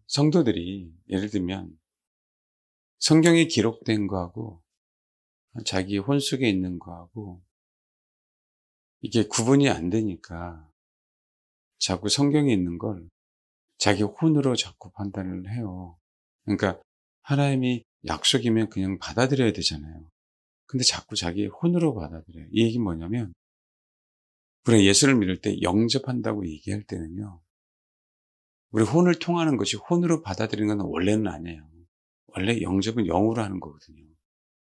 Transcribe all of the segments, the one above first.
성도들이 예를 들면 성경에 기록된 거하고 자기 혼 속에 있는 거하고 이게 구분이 안 되니까 자꾸 성경에 있는 걸 자기 혼으로 자꾸 판단을 해요. 그러니까 하나님이 약속이면 그냥 받아들여야 되잖아요. 근데 자꾸 자기 혼으로 받아들여요. 이 얘기는 뭐냐면 우리가 예수를 믿을 때 영접한다고 얘기할 때는요. 우리 혼을 통하는 것이 혼으로 받아들이는 건 원래는 아니에요. 원래 영접은 영으로 하는 거거든요.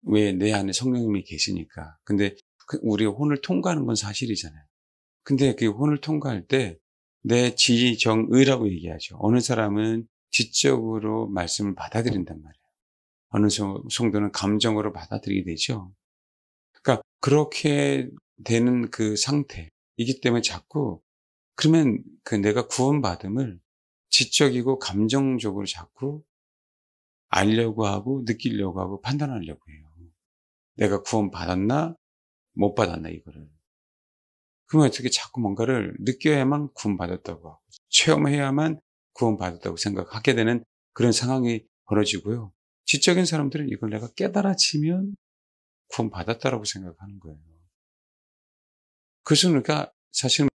왜? 내 안에 성령님이 계시니까. 근데 우리 혼을 통과하는 건 사실이잖아요. 근데 그 혼을 통과할 때 내 지정의라고 얘기하죠. 어느 사람은 지적으로 말씀을 받아들인단 말이에요. 어느 정도는 감정으로 받아들이게 되죠. 그러니까 그렇게 되는 그 상태이기 때문에 자꾸 그러면 그 내가 구원받음을 지적이고 감정적으로 자꾸 알려고 하고 느끼려고 하고 판단하려고 해요. 내가 구원받았나 못 받았나 이거를. 그러면 어떻게 자꾸 뭔가를 느껴야만 구원받았다고 하고 체험해야만 구원받았다고 생각하게 되는 그런 상황이 벌어지고요. 지적인 사람들은 이걸 내가 깨달아지면 구원받았다라고 생각하는 거예요. 그래서 그러니까 사실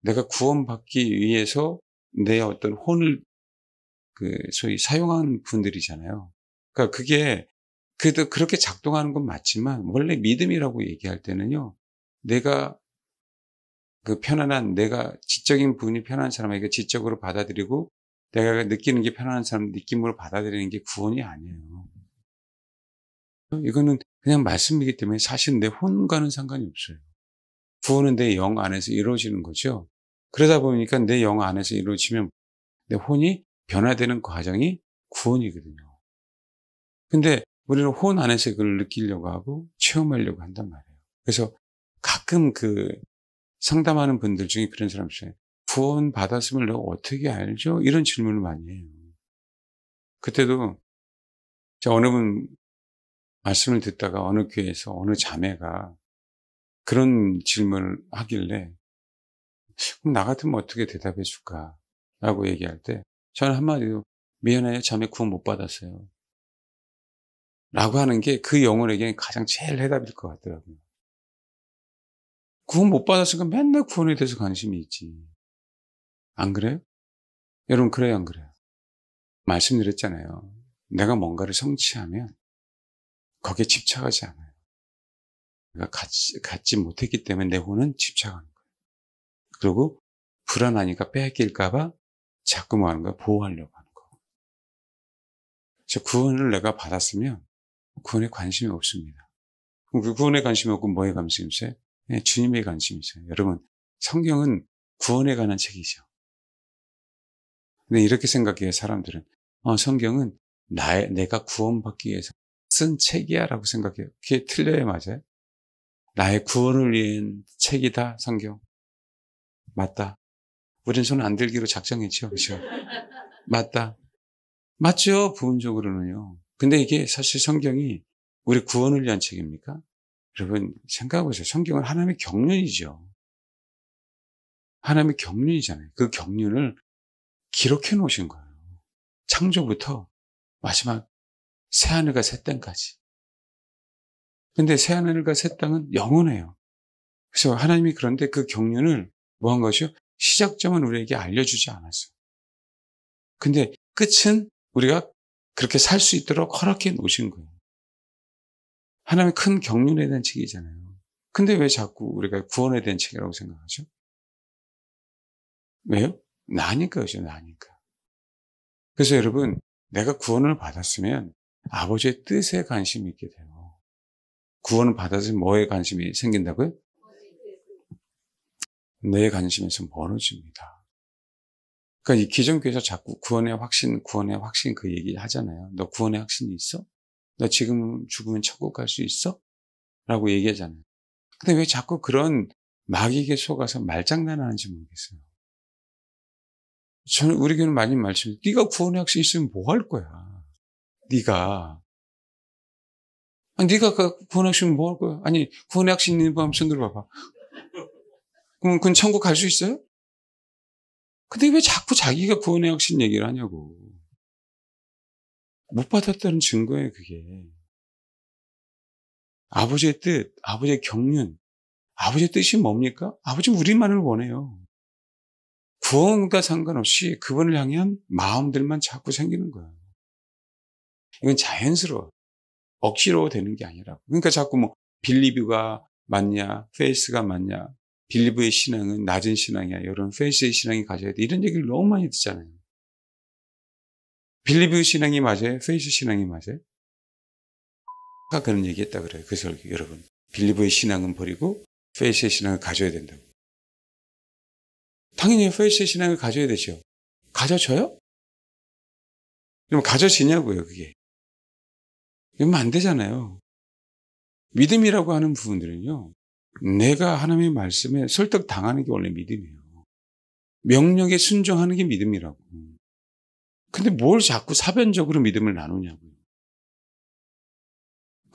내가 구원받기 위해서 내 어떤 혼을 소위 사용한 분들이잖아요. 그러니까 그게 그래도 그렇게 작동하는 건 맞지만 원래 믿음이라고 얘기할 때는요. 내가 내가 지적인 부분이 편안한 사람에게 지적으로 받아들이고 내가 느끼는 게 편안한 사람 느낌으로 받아들이는 게 구원이 아니에요. 이거는 그냥 말씀이기 때문에 사실 내 혼과는 상관이 없어요. 구원은 내 영 안에서 이루어지는 거죠. 그러다 보니까 내 영 안에서 이루어지면 내 혼이 변화되는 과정이 구원이거든요. 근데 우리는 혼 안에서 그걸 느끼려고 하고 체험하려고 한단 말이에요. 그래서 가끔 상담하는 분들 중에 그런 사람 있어요. 구원 받았음을 내가 어떻게 알죠? 이런 질문을 많이 해요. 그때도 제가 어느 분 말씀을 듣다가 어느 교회에서 어느 자매가 그런 질문을 하길래 그럼 나 같으면 어떻게 대답해 줄까? 라고 얘기할 때 저는 한마디로 미안해요. 자매 구원 못 받았어요. 라고 하는 게 그 영혼에게는 가장 제일 해답일 것 같더라고요. 구원 못 받았으니까 맨날 구원에 대해서 관심이 있지. 안 그래요? 여러분 그래요 안 그래요? 말씀드렸잖아요. 내가 뭔가를 성취하면 거기에 집착하지 않아요. 내가 갖지 못했기 때문에 내 혼은 집착하는 거예요. 그리고 불안하니까 뺏길까 봐 자꾸 뭐 하는 거야? 보호하려고 하는 거예요. 그래서 구원을 내가 받았으면 구원에 관심이 없습니다. 그럼 그 구원에 관심이 없고 뭐에 관심이 있어요? 네, 주님에 관심이 있어요. 여러분 성경은 구원에 관한 책이죠. 근데 이렇게 생각해요 사람들은. 성경은 내가 구원받기 위해서 쓴 책이야 라고 생각해요. 그게 틀려요 맞아요? 나의 구원을 위한 책이다 성경. 맞다. 우린 손 안 들기로 작정했죠. 그렇죠? 맞다. 맞죠. 부분적으로는요. 근데 이게 사실 성경이 우리 구원을 위한 책입니까? 여러분 생각해보세요. 성경은 하나님의 경륜이죠. 하나님의 경륜이잖아요. 그 경륜을 기록해 놓으신 거예요. 창조부터 마지막 새하늘과 새 땅까지. 근데 새하늘과 새 땅은 영원해요. 그래서 하나님이 그런데 그 경륜을 뭐 한 것이요? 시작점은 우리에게 알려주지 않았어요. 근데 끝은 우리가 그렇게 살 수 있도록 허락해 놓으신 거예요. 하나님의 큰 경륜에 대한 책이잖아요. 근데 왜 자꾸 우리가 구원에 대한 책이라고 생각하죠? 왜요? 나니까요, 나니까. 그래서 여러분, 내가 구원을 받았으면 아버지의 뜻에 관심이 있게 돼요. 구원을 받아서 뭐에 관심이 생긴다고요? 내 관심에서 멀어집니다. 그러니까 이 기존교회에서 자꾸 구원의 확신 그 얘기 하잖아요. 너 구원의 확신이 있어? 너 지금 죽으면 천국 갈 수 있어? 라고 얘기하잖아요. 근데 왜 자꾸 그런 마귀에게 속아서 말장난을 하는지 모르겠어요. 저는 우리 교회는 많이 말씀해요. 네가 구원의 확신이 있으면 뭐 할 거야? 네가 구원의 확신이면 뭐 할 거야? 아니 구원의 확신 있는 분 한번 손 들어봐봐. 그럼 그건 천국 갈 수 있어요? 근데 왜 자꾸 자기가 구원의 확신 얘기를 하냐고. 못 받았다는 증거예요, 그게. 아버지의 뜻, 아버지의 경륜, 아버지의 뜻이 뭡니까? 아버지는 우리만을 원해요. 구원과 상관없이 그분을 향한 마음들만 자꾸 생기는 거예요. 이건 자연스러워. 억지로 되는 게 아니라. 그러니까 자꾸 뭐 빌리브가 맞냐, 페이스가 맞냐, 빌리브의 신앙은 낮은 신앙이야, 이런 페이스의 신앙이 가져야 돼. 이런 얘기를 너무 많이 듣잖아요. 빌리브 신앙이 맞아요? 페이스 신앙이 맞아요? 아까 그런 얘기 했다 그래요. 그래서 여러분, 빌리브의 신앙은 버리고 페이스의 신앙을 가져야 된다고. 당연히 페이스의 신앙을 가져야 되죠. 가져져요? 그럼 가져지냐고요, 그게. 이러면 안 되잖아요. 믿음이라고 하는 부분들은요, 내가 하나님의 말씀에 설득당하는 게 원래 믿음이에요. 명령에 순종하는 게 믿음이라고. 근데 뭘 자꾸 사변적으로 믿음을 나누냐고요.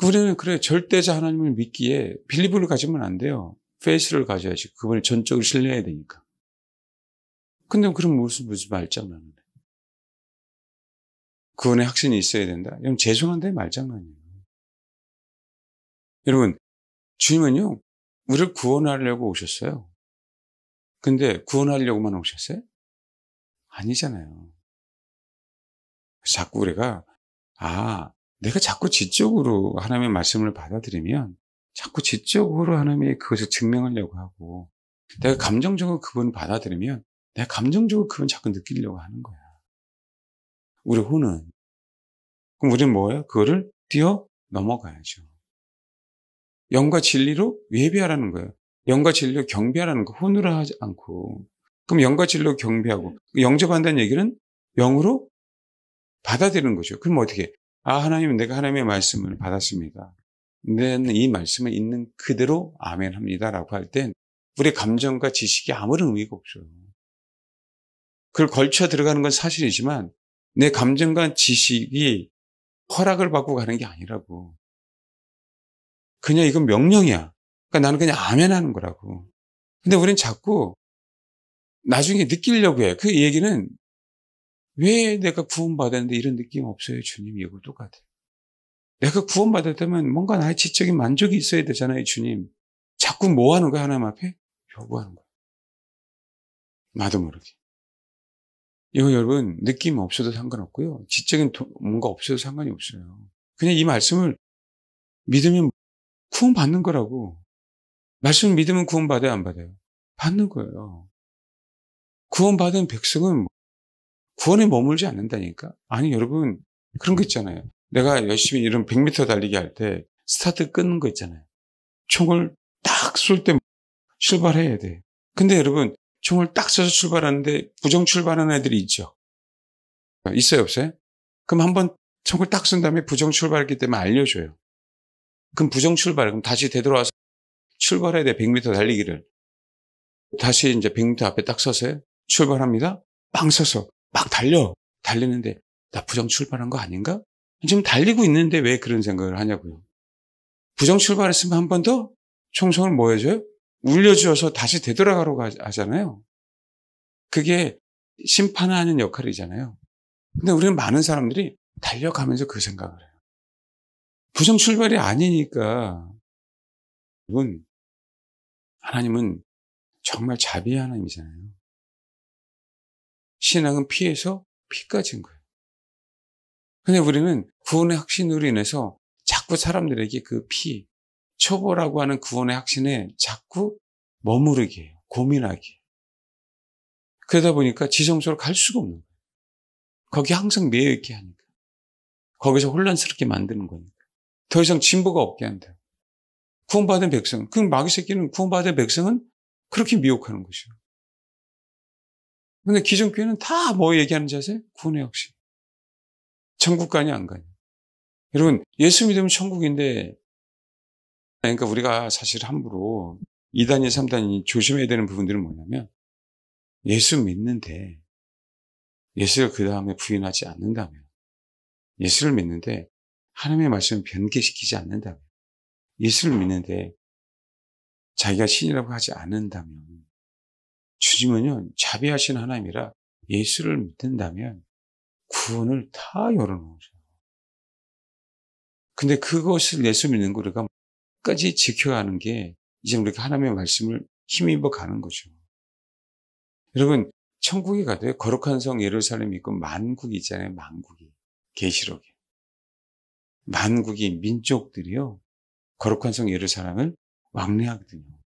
우리는 그래, 절대자 하나님을 믿기에 빌리브를 가지면 안 돼요. 페이스를 가져야지. 그분을 전적으로 신뢰해야 되니까. 근데 그럼 무슨 말장난이래. 구원의 확신이 있어야 된다? 여러분, 죄송한데 말장난이에요. 여러분, 주님은요, 우리를 구원하려고 오셨어요. 근데 구원하려고만 오셨어요? 아니잖아요. 자꾸 우리가, 내가 자꾸 지적으로 하나님의 말씀을 받아들이면 자꾸 지적으로 하나님의 그것을 증명하려고 하고, 내가 감정적으로 그분을 받아들이면 내가 감정적으로 그분 자꾸 느끼려고 하는 거야. 우리 혼은. 그럼 우리는 뭐예요? 그거를 뛰어 넘어가야죠. 영과 진리로 예배하라는 거예요. 영과 진리로 경배하라는 거. 혼으로 하지 않고. 그럼 영과 진리로 경배하고, 영접한다는 얘기는 영으로 받아들이는 거죠. 그럼 어떻게? 하나님, 내가 하나님의 말씀을 받았습니다. 내는 이 말씀을 있는 그대로 아멘 합니다라고 할 땐 우리의 감정과 지식이 아무런 의미가 없어요. 그걸 걸쳐 들어가는 건 사실이지만 내 감정과 지식이 허락을 받고 가는 게 아니라고. 그냥 이건 명령이야. 그러니까 나는 그냥 아멘 하는 거라고. 근데 우리는 자꾸 나중에 느끼려고 해. 그 얘기는 왜 내가 구원받았는데 이런 느낌 없어요, 주님. 이거 똑같아요. 내가 구원받았다면 뭔가 나의 지적인 만족이 있어야 되잖아요, 주님. 자꾸 뭐 하는 거야, 하나님 앞에? 요구하는 거야. 나도 모르게. 이거 여러분, 느낌 없어도 상관없고요. 지적인 뭔가 없어도 상관이 없어요. 그냥 이 말씀을 믿으면 구원받는 거라고. 말씀을 믿으면 구원받아요, 안 받아요? 받는 거예요. 구원받은 백성은 구원에 머물지 않는다니까? 아니, 여러분, 그런 거 있잖아요. 내가 열심히 이런 100m 달리기 할 때 스타트 끊는 거 있잖아요. 총을 딱 쏠 때 출발해야 돼. 근데 여러분, 총을 딱 쏘서 출발하는데 부정 출발하는 애들이 있죠. 있어요, 없어요? 그럼 한번 총을 딱 쏜 다음에 부정 출발했기 때문에 알려줘요. 그럼 부정 출발, 그럼 다시 되돌아와서 출발해야 돼, 100m 달리기를. 다시 이제 100m 앞에 딱 서서요. 출발합니다. 빵 서서 막 달리는데 나 부정 출발한 거 아닌가? 지금 달리고 있는데 왜 그런 생각을 하냐고요. 부정 출발했으면 한 번 더 총성을 뭐 해줘요? 울려주어서 다시 되돌아가라고 하잖아요. 그게 심판하는 역할이잖아요. 근데 우리는 많은 사람들이 달려가면서 그 생각을 해요. 부정 출발이 아니니까. 여러분, 하나님은 정말 자비의 하나님이잖아요. 신앙은 피에서 피까지인 거예요. 근데 우리는 구원의 확신으로 인해서 자꾸 사람들에게 그 피, 초보라고 하는 구원의 확신에 자꾸 머무르게 해요. 고민하게 해요. 그러다 보니까 지성소로 갈 수가 없는 거예요. 거기 항상 매여있게 하니까. 거기서 혼란스럽게 만드는 거니까. 더 이상 진보가 없게 한다. 구원받은 백성, 그 마귀 새끼는 구원받은 백성은 그렇게 미혹하는 것이요. 근데 기존교회는 다 뭐 얘기하는지 아세요? 구원의 확신. 천국 가냐 안 가냐. 여러분, 예수 믿으면 천국인데, 그러니까 우리가 사실 함부로 2단위, 3단위 조심해야 되는 부분들은 뭐냐면, 예수 믿는데, 예수를 그 다음에 부인하지 않는다면, 예수를 믿는데 하나님의 말씀을 변개시키지 않는다면, 예수를 믿는데 자기가 신이라고 하지 않는다면, 주님은요, 자비하신 하나님이라 예수를 믿는다면 구원을 다 열어놓으셔요. 근데 그것을 예수 믿는 거 우리가 끝까지 지켜가는 게 이제 우리가 하나님의 말씀을 힘입어 가는 거죠. 여러분, 천국에 가도 거룩한 성 예루살렘이 있고 만국이 있잖아요. 만국이. 계시록에. 만국이 민족들이요. 거룩한 성 예루살렘을 왕래하거든요.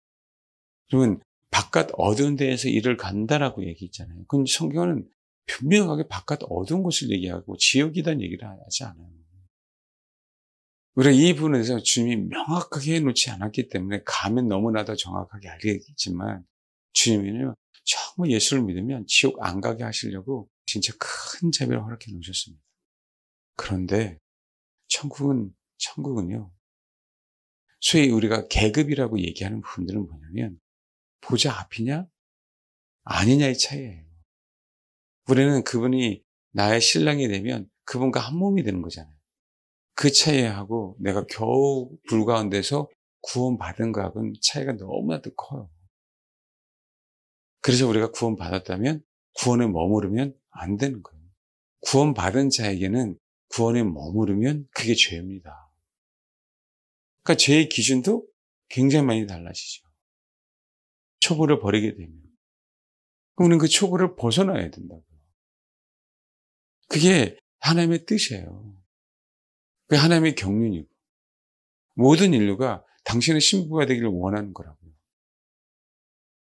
여러분, 바깥 어두운 데에서 일을 간다라고 얘기했잖아요. 그건 성경은 분명하게 바깥 어두운 곳을 얘기하고 지옥이란 얘기를 하지 않아요. 우리가 이 부분에 대해서 주님이 명확하게 해놓지 않았기 때문에 가면 너무나도 정확하게 알겠지만 주님은요, 정말 예수를 믿으면 지옥 안 가게 하시려고 진짜 큰 자비를 허락해 놓으셨습니다. 그런데 천국은요, 소위 우리가 계급이라고 얘기하는 부분들은 뭐냐면 보좌 앞이냐 아니냐의 차이예요. 우리는 그분이 나의 신랑이 되면 그분과 한 몸이 되는 거잖아요. 그 차이하고 내가 겨우 불 가운데서 구원받은 거하고는 차이가 너무나도 커요. 그래서 우리가 구원받았다면 구원에 머무르면 안 되는 거예요. 구원받은 자에게는 구원에 머무르면 그게 죄입니다. 그러니까 죄의 기준도 굉장히 많이 달라지죠. 초보를 버리게 되면. 그럼 우리는 그 초보를 벗어나야 된다고요. 그게 하나님의 뜻이에요. 그게 하나님의 경륜이고 모든 인류가 당신의 신부가 되기를 원하는 거라고요.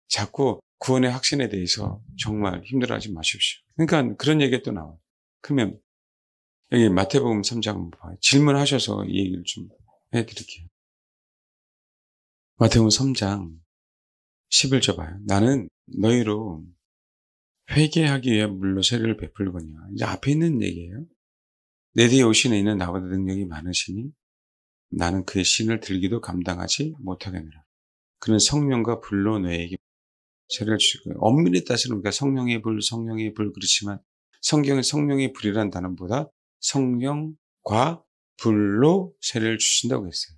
자꾸 구원의 확신에 대해서 정말 힘들어하지 마십시오. 그러니까 그런 얘기가 또 나와요. 그러면 여기 마태복음 3장 한번 봐요. 질문하셔서 이 얘기를 좀 해드릴게요. 마태복음 3장 11절 봐요. 나는 너희로 회개하기 위해 물로 세례를 베풀거니와. 이제 앞에 있는 얘기예요. 내 뒤에 오시는 이는 나보다 능력이 많으시니 나는 그의 신을 들기도 감당하지 못하겠느라. 그는 성령과 불로 너희에게 세례를 주시고, 엄밀히 따지면 우리가 성령의 불 그렇지만 성경에 성령의 불이라는 단어보다 성령과 불로 세례를 주신다고 했어요.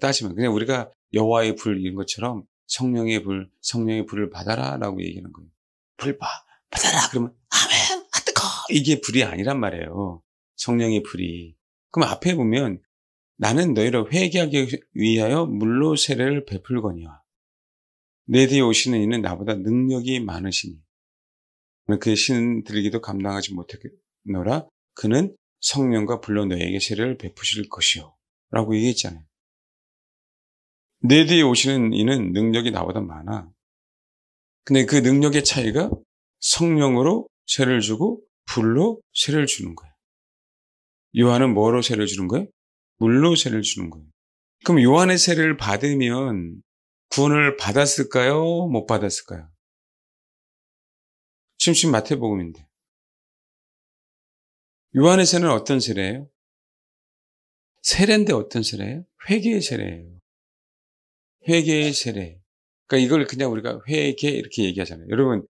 따지면 그냥 우리가 여호와의 불 이런 것처럼 성령의 불을 받아라라고 얘기하는 거예요. 불 받아라 그러면 아멘 뜨거 이게 불이 아니란 말이에요. 성령의 불이. 그럼 앞에 보면 나는 너희를 회개하기 위하여 물로 세례를 베풀거니와 내 뒤에 오시는 이는 나보다 능력이 많으시니 그의 신 들기도 감당하지 못하겠노라. 그는 성령과 불로 너희에게 세례를 베푸실 것이요 라고 얘기했잖아요. 내 뒤에 오시는 이는 능력이 나보다 많아. 근데 그 능력의 차이가 성령으로 세례를 주고 불로 세례를 주는 거예요. 요한은 뭐로 세례를 주는 거예요? 물로 세례를 주는 거예요. 그럼 요한의 세례를 받으면 구원을 받았을까요? 못 받았을까요? 지금 마태복음인데. 요한의 세례는 어떤 세례예요? 세례인데 어떤 세례예요? 회개의 세례예요. 회개의 세례. 그러니까 이걸 그냥 우리가 회개 이렇게 얘기하잖아요. 여러분,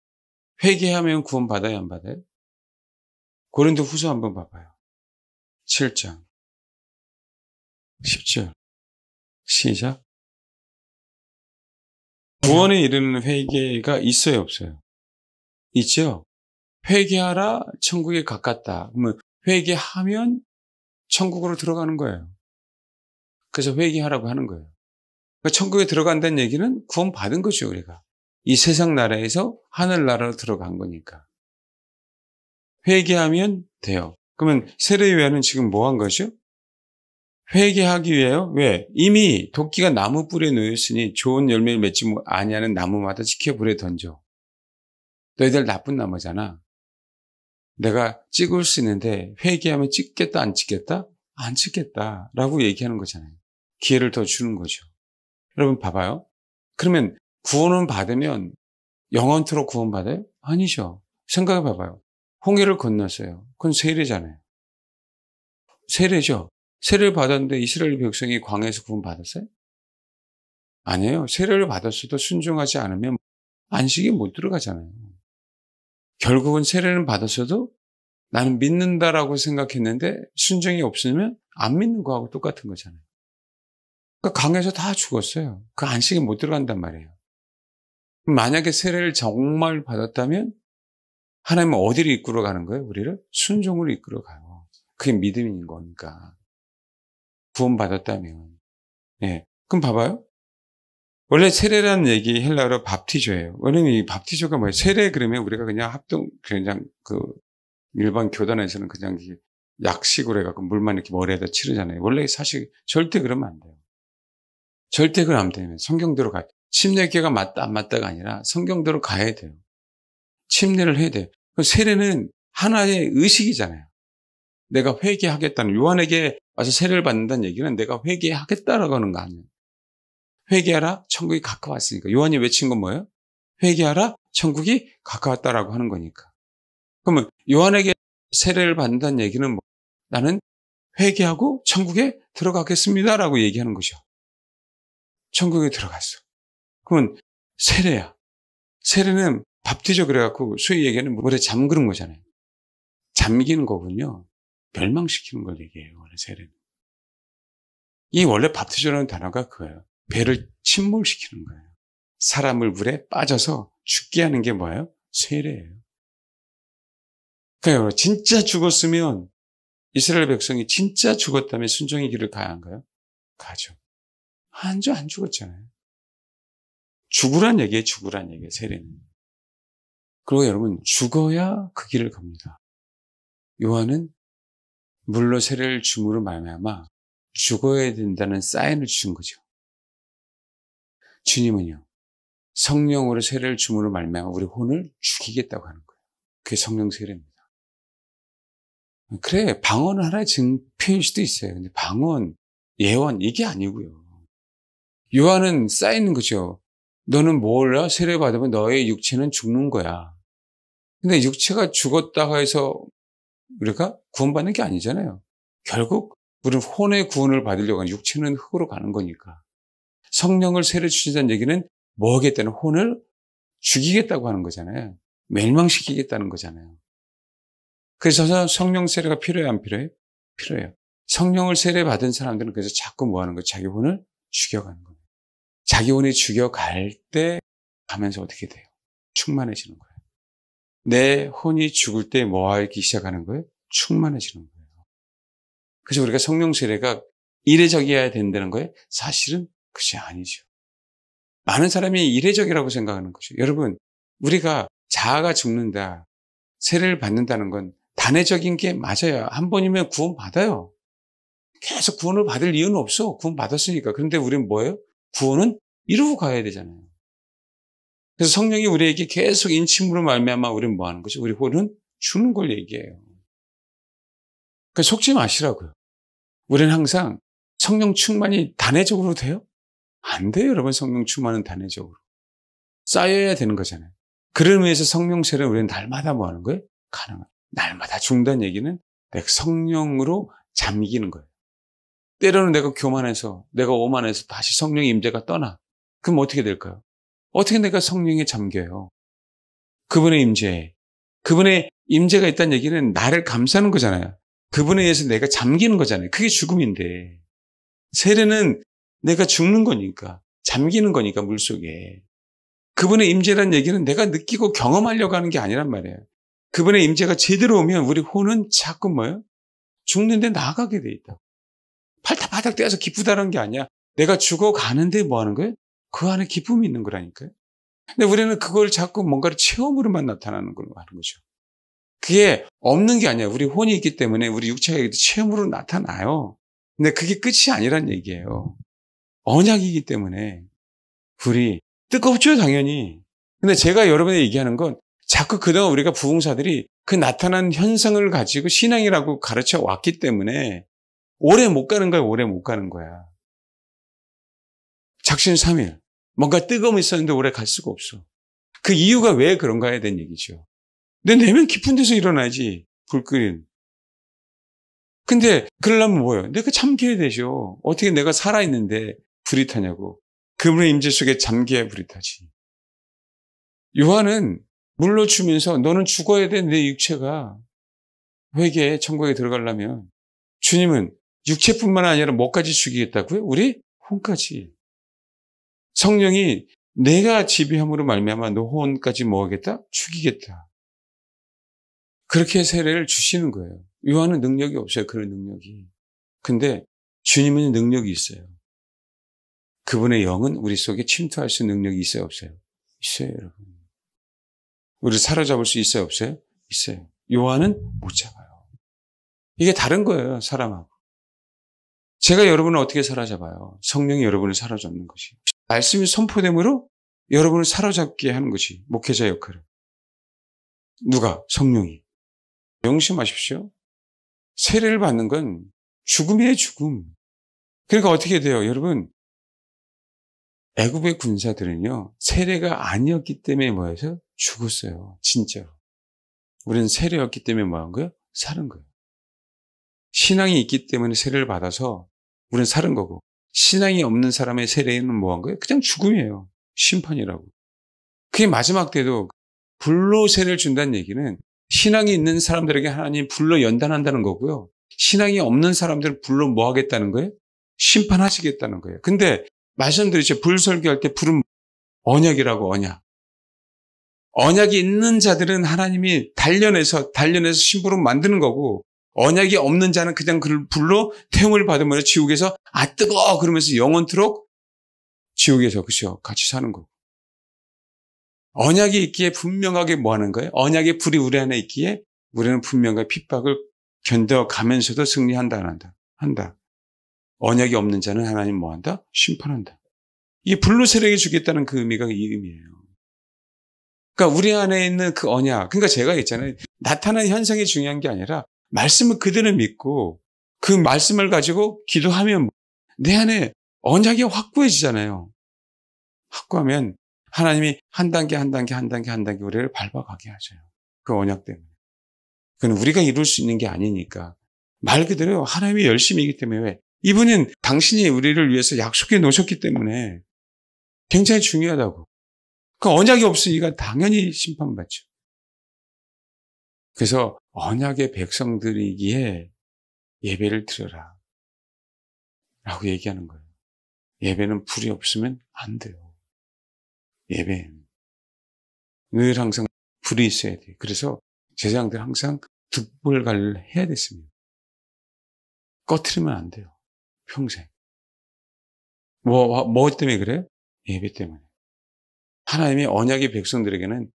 회개하면 구원 받아요, 안 받아요? 고린도후서 한번 봐봐요. 7장 10절 시작. 구원에 이르는 회개가 있어요, 없어요? 있죠? 회개하라 천국에 가깝다. 그러면 회개하면 천국으로 들어가는 거예요. 그래서 회개하라고 하는 거예요. 그러니까 천국에 들어간다는 얘기는 구원 받은 거죠, 우리가. 이 세상 나라에서 하늘나라로 들어간 거니까. 회개하면 돼요. 그러면 세례요한은 지금 뭐 한 거죠? 회개하기 위해요. 왜? 이미 도끼가 나무 뿔에 놓였으니 좋은 열매를 맺지 아니하는 나무마다 지켜 불에 던져. 너희들 나쁜 나무잖아. 내가 찍을 수 있는데 회개하면 찍겠다 안 찍겠다? 안 찍겠다라고 얘기하는 거잖아요. 기회를 더 주는 거죠. 여러분 봐봐요. 그러면 구원은 받으면 영원토록 구원받아요? 아니죠. 생각해 봐봐요. 홍해를 건넜어요. 그건 세례잖아요. 세례죠. 세례를 받았는데 이스라엘 백성이 광야에서 구원받았어요? 아니에요. 세례를 받았어도 순종하지 않으면 안식에 못 들어가잖아요. 결국은 세례는 받았어도 나는 믿는다라고 생각했는데 순종이 없으면 안 믿는 거하고 똑같은 거잖아요. 그러니까 강에서 다 죽었어요. 그 안식에 못 들어간단 말이에요. 만약에 세례를 정말 받았다면 하나님은 어디를 이끌어 가는 거예요? 우리를 순종으로 이끌어 가요. 그게 믿음인 거니까. 구원받았다면. 예. 그럼 봐봐요. 원래 세례라는 얘기 헬라어로 밥티조예요. 왜냐면 이 밥티조가 뭐예요? 세례 그러면 우리가 그냥 일반 교단에서는 그냥 약식으로 해갖고 물만 이렇게 머리에다 치르잖아요. 원래 사실 절대 그러면 안 돼요. 절대 그러면 안 되면 성경대로 가요. 침례교가 맞다 안 맞다가 아니라 성경대로 가야 돼요. 침례를 해야 돼요. 세례는 하나의 의식이잖아요. 내가 회개하겠다는, 요한에게 와서 세례를 받는다는 얘기는 내가 회개하겠다라고 하는 거 아니에요. 회개하라, 천국이 가까웠으니까. 요한이 외친 건 뭐예요? 회개하라, 천국이 가까웠다라고 하는 거니까. 그러면 요한에게 세례를 받는다는 얘기는 뭐? 나는 회개하고 천국에 들어가겠습니다라고 얘기하는 거죠. 천국에 들어갔어. 그러면 세례야. 세례는 밥티조 그래갖고 소위 얘기하는 물에 잠그는 거잖아요. 잠기는 거군요. 멸망시키는 걸 얘기해요, 원래 세례는. 이 원래 밥티조라는 단어가 그거예요. 배를 침몰시키는 거예요. 사람을 물에 빠져서 죽게 하는 게 뭐예요? 세례예요. 그래요. 진짜 죽었으면, 이스라엘 백성이 진짜 죽었다면 순종의 길을 가야 한가요? 가죠. 안 죽었잖아요. 죽으란 얘기예요, 세례는. 그리고 여러분, 죽어야 그 길을 갑니다. 요한은 물로 세례를 줌으로 말미암아 죽어야 된다는 사인을 주신 거죠. 주님은요, 성령으로 세례를 줌으로 말미암아 우리 혼을 죽이겠다고 하는 거예요. 그게 성령 세례입니다. 그래, 방언은 하나의 증표일 수도 있어요. 근데 방언, 예언, 이게 아니고요. 요한은 쌓이는 거죠. 너는 몰라? 세례 받으면 너의 육체는 죽는 거야. 근데 육체가 죽었다고 해서 우리가 구원받는 게 아니잖아요. 결국 우리는 혼의 구원을 받으려고 하는, 육체는 흙으로 가는 거니까. 성령을 세례 주신다는 얘기는 뭐 하겠다는, 혼을 죽이겠다고 하는 거잖아요. 멸망시키겠다는 거잖아요. 그래서 성령 세례가 필요해요, 안 필요해요? 필요해요. 성령을 세례 받은 사람들은 그래서 자꾸 뭐 하는 거예요? 자기 혼을 죽여가는 거예요. 자기 혼이 죽여갈 때 가면서 어떻게 돼요? 충만해지는 거예요. 내 혼이 죽을 때 뭐 하기 시작하는 거예요? 충만해지는 거예요. 그래서 우리가 성령 세례가 이례적이어야 된다는 거예요? 사실은 그것이 아니죠. 많은 사람이 이례적이라고 생각하는 거죠. 여러분, 우리가 자아가 죽는다, 세례를 받는다는 건 단회적인 게 맞아요. 한 번이면 구원 받아요. 계속 구원을 받을 이유는 없어. 구원 받았으니까. 그런데 우리는 뭐예요? 구원은 이루고 가야 되잖아요. 그래서 성령이 우리에게 계속 인침으로 말미암아 우리는 뭐 하는 거죠? 우리 혼은 죽는 걸 얘기해요. 그러니까 속지 마시라고요. 우리는 항상 성령 충만이 단회적으로 돼요? 안 돼요, 여러분. 성령 충만은 단회적으로. 쌓여야 되는 거잖아요. 그를 위해서 성령 세례를 우리는 날마다 뭐 하는 거예요? 가능한. 날마다 죽는다는 얘기는 내가 성령으로 잠기는 거예요. 때로는 내가 교만해서, 내가 오만해서 다시 성령의 임재가 떠나. 그럼 어떻게 될까요? 어떻게 내가 성령에 잠겨요? 그분의 임재에. 그분의 임재가 있다는 얘기는 나를 감싸는 거잖아요. 그분에 의해서 내가 잠기는 거잖아요. 그게 죽음인데. 세례는 내가 죽는 거니까, 잠기는 거니까, 물속에. 그분의 임재라는 얘기는 내가 느끼고 경험하려고 하는 게 아니란 말이에요. 그분의 임재가 제대로 오면 우리 혼은 자꾸 뭐예요? 죽는데 나아가게 돼 있다고. 팔다바닥 떼어서 기쁘다는 게 아니야. 내가 죽어가는데 뭐 하는 거예요? 그 안에 기쁨이 있는 거라니까요. 근데 우리는 그걸 자꾸 뭔가를 체험으로만 나타나는 걸로 하는 거죠. 그게 없는 게 아니야. 우리 혼이 있기 때문에 우리 육체가 체험으로 나타나요. 근데 그게 끝이 아니란 얘기예요. 언약이기 때문에. 우리 뜨겁죠, 당연히. 근데 제가 여러분에게 얘기하는 건 자꾸 그동안 우리가 부흥사들이 그 나타난 현상을 가지고 신앙이라고 가르쳐 왔기 때문에 오래 못 가는 거야, 오래 못 가는 거야. 작심 삼일. 뭔가 뜨거움이 있었는데 오래 갈 수가 없어. 그 이유가 왜 그런가에 대한 얘기죠. 내 내면 깊은 데서 일어나지, 불끓인. 근데 그러려면 뭐예요? 내가 잠겨야 되죠. 어떻게 내가 살아있는데 불이 타냐고. 그분의 임재 속에 잠겨야 불이 타지. 요한은 물로 주면서 너는 죽어야 돼, 내 육체가. 회개에 천국에 들어가려면. 주님은 육체뿐만 아니라 뭐까지 죽이겠다고요? 우리 혼까지. 성령이 내가 지배함으로 말미암아 노혼까지 뭐하겠다? 죽이겠다. 그렇게 세례를 주시는 거예요. 요한은 능력이 없어요. 그런 능력이. 근데 주님은 능력이 있어요. 그분의 영은 우리 속에 침투할 수 있는 능력이 있어요? 없어요? 있어요, 여러분. 우리를 사로잡을 수 있어요? 없어요? 있어요. 요한은 못 잡아요. 이게 다른 거예요, 사람하고. 제가 여러분을 어떻게 사로잡아요? 성령이 여러분을 사로잡는 것이. 말씀이 선포됨으로 여러분을 사로잡게 하는 것이 목회자 역할을. 누가? 성령이. 명심하십시오. 세례를 받는 건 죽음이에요, 죽음. 그러니까 어떻게 돼요? 여러분, 애굽의 군사들은요, 세례가 아니었기 때문에 뭐해서 죽었어요. 진짜로. 우리는 세례였기 때문에 뭐 한 거예요? 사는 거예요. 신앙이 있기 때문에 세례를 받아서 우리는 사는 거고, 신앙이 없는 사람의 세례는 뭐 한 거예요? 그냥 죽음이에요. 심판이라고. 그게 마지막 때도 불로 세례를 준다는 얘기는 신앙이 있는 사람들에게 하나님 불로 연단한다는 거고요. 신앙이 없는 사람들은 불로 뭐 하겠다는 거예요? 심판하시겠다는 거예요. 근데 말씀드렸죠. 불 설교할 때 불은 언약이라고, 언약. 언약이 있는 자들은 하나님이 단련해서 심부름 만드는 거고, 언약이 없는 자는 그냥 그 불로 태움을 받으면서 지옥에서 아 뜨거워 그러면서 영원토록 지옥에서 그죠 같이 사는 거고. 언약이 있기에 분명하게 뭐 하는 거예요? 언약의 불이 우리 안에 있기에 우리는 분명하게 핍박을 견뎌가면서도 승리한다 안 한다? 한다. 언약이 없는 자는 하나님 뭐 한다? 심판한다. 이게 불로 세례해 주겠다는 그 의미가 이 의미예요. 그러니까 우리 안에 있는 그 언약, 그러니까 제가 있잖아요. 나타나는 현상이 중요한 게 아니라 말씀을 그대로 믿고 그 말씀을 가지고 기도하면 내 안에 언약이 확고해지잖아요. 확고하면 하나님이 한 단계 우리를 밟아가게 하셔요. 그 언약 때문에. 그건 우리가 이룰 수 있는 게 아니니까. 말 그대로 하나님의 열심이기 때문에 왜? 이분은 당신이 우리를 위해서 약속해 놓으셨기 때문에 굉장히 중요하다고. 그 언약이 없으니까 당연히 심판받죠. 그래서 언약의 백성들이기에 예배를 드려라 라고 얘기하는 거예요. 예배는 불이 없으면 안 돼요. 예배는 늘 항상 불이 있어야 돼요. 그래서 제사장들 항상 득불가를 해야 됐습니다. 꺼트리면 안 돼요. 평생. 뭐 때문에 그래요? 예배 때문에. 하나님이 언약의 백성들에게는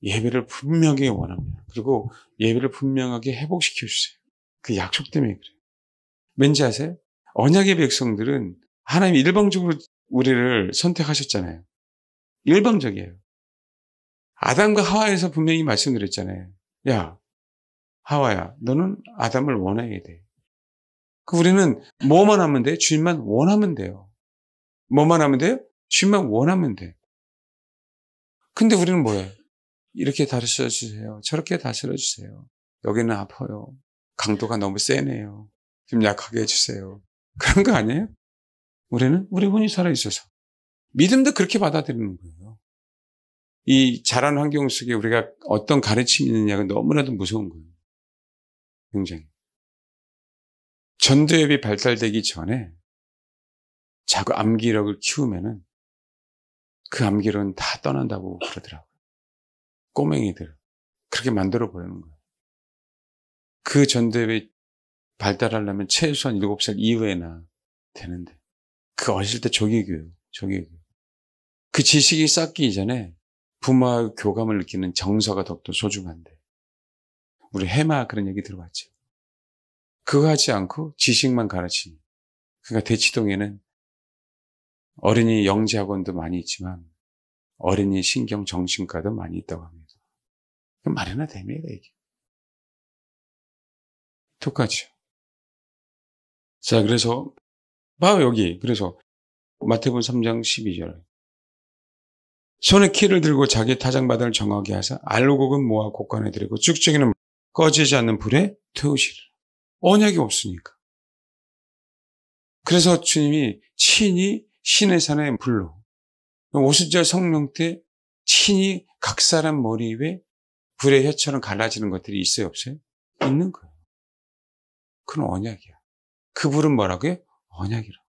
예배를 분명하게 원합니다. 그리고 예배를 분명하게 회복시켜 주세요. 그 약속 때문에 그래요. 왠지 아세요? 언약의 백성들은 하나님이 일방적으로 우리를 선택하셨잖아요. 일방적이에요. 아담과 하와에서 분명히 말씀드렸잖아요. 야, 하와야, 너는 아담을 원해야 돼. 우리는 뭐만 하면 돼? 주님만 원하면 돼요. 뭐만 하면 돼요? 주님만 원하면 돼. 근데 우리는 뭐예요? 이렇게 다스려 주세요. 저렇게 다스려 주세요. 여기는 아파요. 강도가 너무 세네요. 좀 약하게 해주세요. 그런 거 아니에요? 우리는 우리 혼이 살아있어서. 믿음도 그렇게 받아들이는 거예요. 이 자란 환경 속에 우리가 어떤 가르침이 있느냐가 너무나도 무서운 거예요. 굉장히. 전도협이 발달되기 전에 자꾸 암기력을 키우면은 그 암기력은 다 떠난다고 그러더라고요. 꼬맹이들. 그렇게 만들어 보려는 거예요. 그 전도협이 발달하려면 최소한 7살 이후에나 되는데. 그 어릴 때 조기교육. 그 지식이 쌓기 이전에 부모와 교감을 느끼는 정서가 더욱더 소중한데. 우리 해마 그런 얘기 들어봤죠. 그거 하지 않고 지식만 가르치니. 그러니까 대치동에는 어린이 영재학원도 많이 있지만 어린이 신경정신과도 많이 있다고 합니다. 말이나 됩니다, 이게. 똑같죠. 자, 그래서 봐 여기. 그래서 마태복음 3장 12절. 손에 키를 들고 자기 타작마당을 정하게 하사 알곡은 모아 곡간에 들이고 쭉쭉이는 꺼지지 않는 불에 태우시리라. 언약이 없으니까. 그래서 주님이 친히 신의 산의 불로 오순절 성령 때 친히 각 사람 머리 위에 불의 혀처럼 갈라지는 것들이 있어요, 없어요? 있는 거예요. 그건 언약이야. 그 불은 뭐라고요? 언약이라고.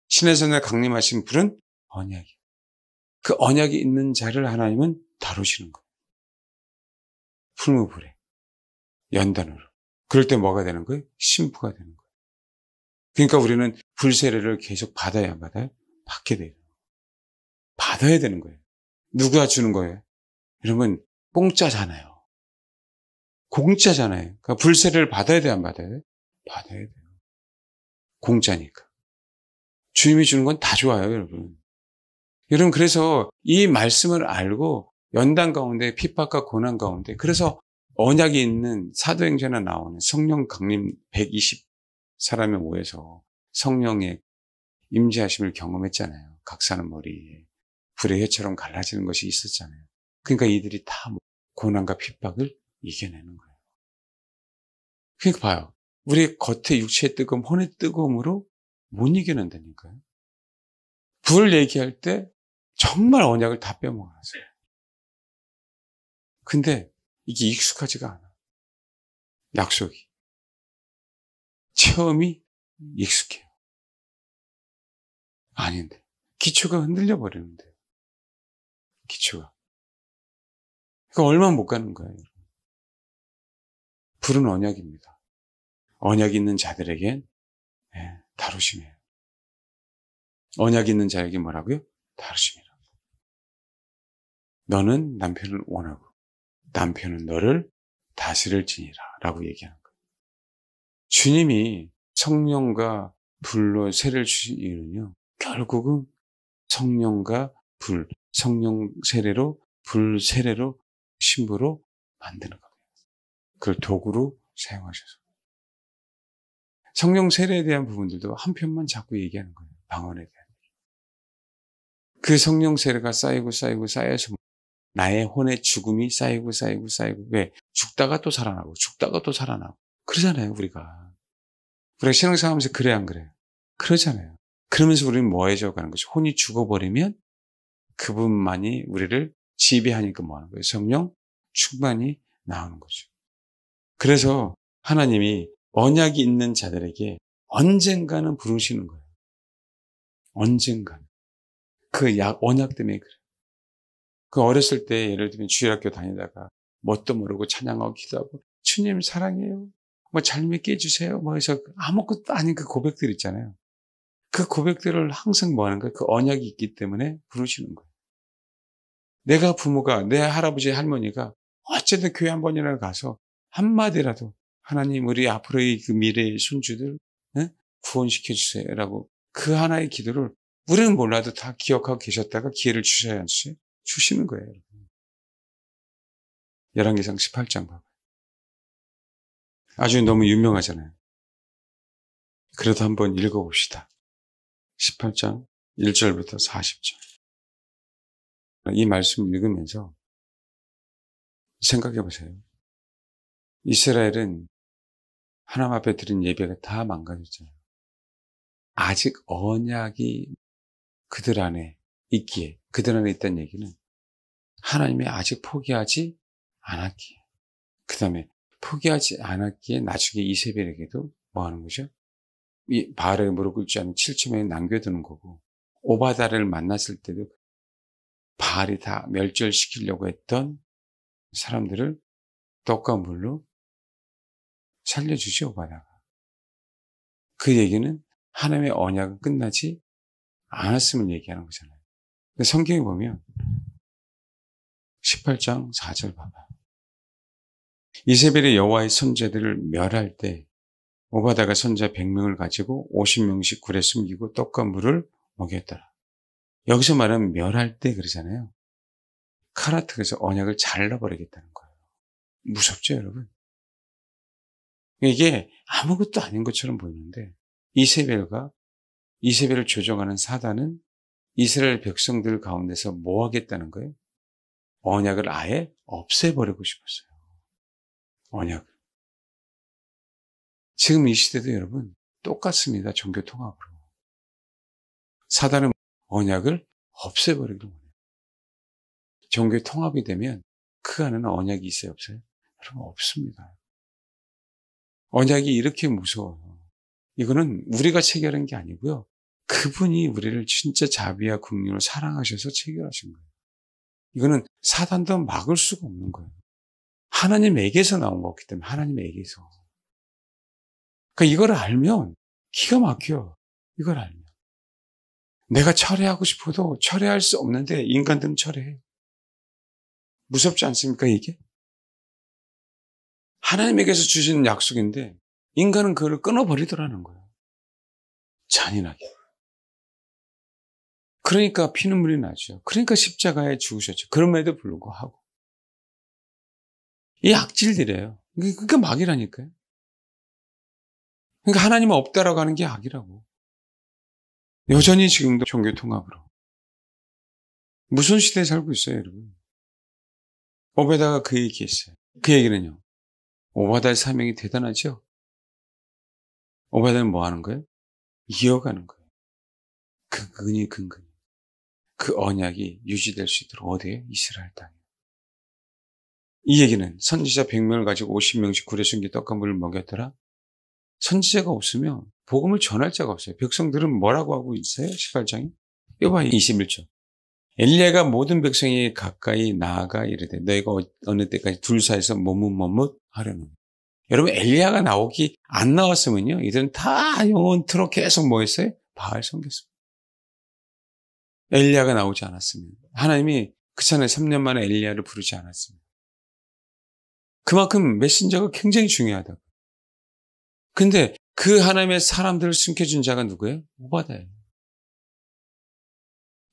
신의 산에 강림하신 불은 언약이야. 그 언약이 있는 자를 하나님은 다루시는 거예요. 풀무불에, 연단으로. 그럴 때 뭐가 되는 거예요? 심부가 되는 거예요. 그러니까 우리는 불세례를 계속 받아야 안 받아요? 받게 돼요. 받아야 되는 거예요. 누가 주는 거예요? 여러분, 공짜잖아요. 공짜잖아요. 그러니까 불세례를 받아야 돼요, 안 받아야 돼요? 받아야 돼요. 공짜니까. 주님이 주는 건 다 좋아요, 여러분. 여러분, 그래서 이 말씀을 알고 연단 가운데, 핍박과 고난 가운데, 그래서 언약이 있는 사도행전에 나오는 성령 강림 120 사람이 모여서 성령의 임재하심을 경험했잖아요. 각 사람 머리에 불의 혀처럼 갈라지는 것이 있었잖아요. 그러니까 이들이 다 고난과 핍박을 이겨내는 거예요. 그러니까 봐요. 우리 겉의 육체의 뜨거움, 혼의 뜨거움으로 못 이겨낸다니까요. 불 얘기할 때 정말 언약을 다 빼먹었어요. 근데 이게 익숙하지가 않아. 약속이. 체험이 익숙해요. 아닌데. 기초가 흔들려 버리는데. 기초가. 그러니까 얼마 못 가는 거예요. 불은 언약입니다. 언약이 있는 자들에겐 다루심이에요. 언약이 있는 자에게 뭐라고요? 다루심이라고. 너는 남편을 원하고 남편은 너를 다스릴지니라 라고 얘기하는 거예요. 주님이 성령과 불로 세례를 주신 이유는요, 결국은 성령과 불, 성령 세례로, 불 세례로, 신부로 만드는 겁니다. 그걸 도구로 사용하셔서. 성령 세례에 대한 부분들도 한편만 자꾸 얘기하는 거예요. 방언에 대한. 그 성령 세례가 쌓여서 나의 혼의 죽음이 쌓이고. 왜? 죽다가 또 살아나고, 죽다가 또 살아나고. 그러잖아요, 우리가. 우리가 신앙생활 하면서 그래, 안 그래요? 그러잖아요. 그러면서 우리는 뭐 해져 가는 거죠? 혼이 죽어버리면 그분만이 우리를 지배하니까 뭐 하는 거예요? 성령 충만이 나오는 거죠. 그래서 하나님이 언약이 있는 자들에게 언젠가는 부르시는 거예요. 언젠가는. 언약 때문에 그래요. 그 어렸을 때 예를 들면 주일학교 다니다가 뭣도 모르고 찬양하고 기도하고 주님 사랑해요. 뭐 잘 믿게 해주세요. 뭐 해서 아무것도 아닌 그 고백들 있잖아요. 그 고백들을 항상 뭐 하는 거예요? 그 언약이 있기 때문에 부르시는 거예요. 내가 부모가, 내 할아버지 할머니가 어쨌든 교회 한 번이라도 가서 한마디라도 하나님 우리 앞으로의 그 미래의 손주들 구원시켜 주세요라고 그 하나의 기도를 우리는 몰라도 다 기억하고 계셨다가 기회를 주셔야 하지 주시는 거예요. 열왕기상 18장 봐봐요. 아주 너무 유명하잖아요. 그래도 한번 읽어봅시다. 18장 1절부터 40절. 이 말씀을 읽으면서 생각해 보세요. 이스라엘은 하나님 앞에 드린 예배가 다 망가졌잖아요. 아직 언약이 그들 안에 있기에, 그들 안에 있다는 얘기는 하나님이 아직 포기하지 않았기에, 그 다음에 포기하지 않았기에 나중에 이세벨에게도 뭐 하는 거죠? 이 바알에 무릎 꿇지 않은 7천명이 남겨두는 거고, 오바다를 만났을 때도 바알이 다 멸절시키려고 했던 사람들을 떡과 물로 살려주죠, 오바다가. 그 얘기는 하나님의 언약은 끝나지 않았음을 얘기하는 거잖아요. 근데 성경에 보면 18장 4절 봐봐요. 이세벨이 여호와의 선지자들을 멸할 때 오바다가 선지자 100명을 가지고 50명씩 굴에 숨기고 떡과 물을 먹였더라. 여기서 말하면 멸할 때 그러잖아요. 카라트에서 언약을 잘라버리겠다는 거예요. 무섭죠, 여러분? 이게 아무것도 아닌 것처럼 보이는데 이세벨을 조종하는 사단은 이스라엘 백성들 가운데서 뭐 하겠다는 거예요? 언약을 아예 없애버리고 싶었어요. 언약을. 지금 이 시대도 여러분 똑같습니다. 종교 통합으로. 사단은 언약을 없애버리기를 원해요. 종교 통합이 되면 그 안에는 언약이 있어요, 없어요? 여러분 없습니다. 언약이 이렇게 무서워요. 이거는 우리가 체결한 게 아니고요. 그분이 우리를 진짜 자비와 긍휼을 사랑하셔서 체결하신 거예요. 이거는 사단도 막을 수가 없는 거예요. 하나님에게서 나온 거기 때문에 하나님에게서. 그러니까 이걸 알면 기가 막혀요. 이걸 알면. 내가 철회하고 싶어도 철회할 수 없는데 인간들은 철회해요. 무섭지 않습니까 이게? 하나님에게서 주시는 약속인데 인간은 그걸 끊어버리더라는 거예요. 잔인하게. 그러니까 피눈물이 나죠. 그러니까 십자가에 죽으셨죠. 그럼에도 불구하고. 이 악질들이에요. 그게 막이라니까요. 그러니까 하나님은 없다라고 하는 게 악이라고. 여전히 지금도 종교 통합으로. 무슨 시대에 살고 있어요, 여러분? 오베다가 그 얘기했어요. 그 얘기는요. 오바다의 사명이 대단하죠? 오바다는 뭐 하는 거예요? 이어가는 거예요. 근근히. 그 언약이 유지될 수 있도록 어디에? 이스라엘 땅에. 이 얘기는 선지자 100명을 가지고 50명씩 구레순기 떡과 물을 먹였더라. 선지자가 없으면 복음을 전할 자가 없어요. 백성들은 뭐라고 하고 있어요? 18장에. 이거 봐, 21절. 엘리야가 모든 백성이 가까이 나아가 이르되 너희가 어느 때까지 둘 사이에서 머뭇머뭇 하려는. 여러분 엘리야가 안 나왔으면요. 이들은 다 영원토록 계속 뭐 했어요? 바알 섬겼습니다. 엘리야가 나오지 않았습니다. 하나님이 그 전에 3년 만에 엘리야를 부르지 않았습니다. 그만큼 메신저가 굉장히 중요하다고. 근데 그 하나님의 사람들을 숨겨준 자가 누구예요? 오바다예요.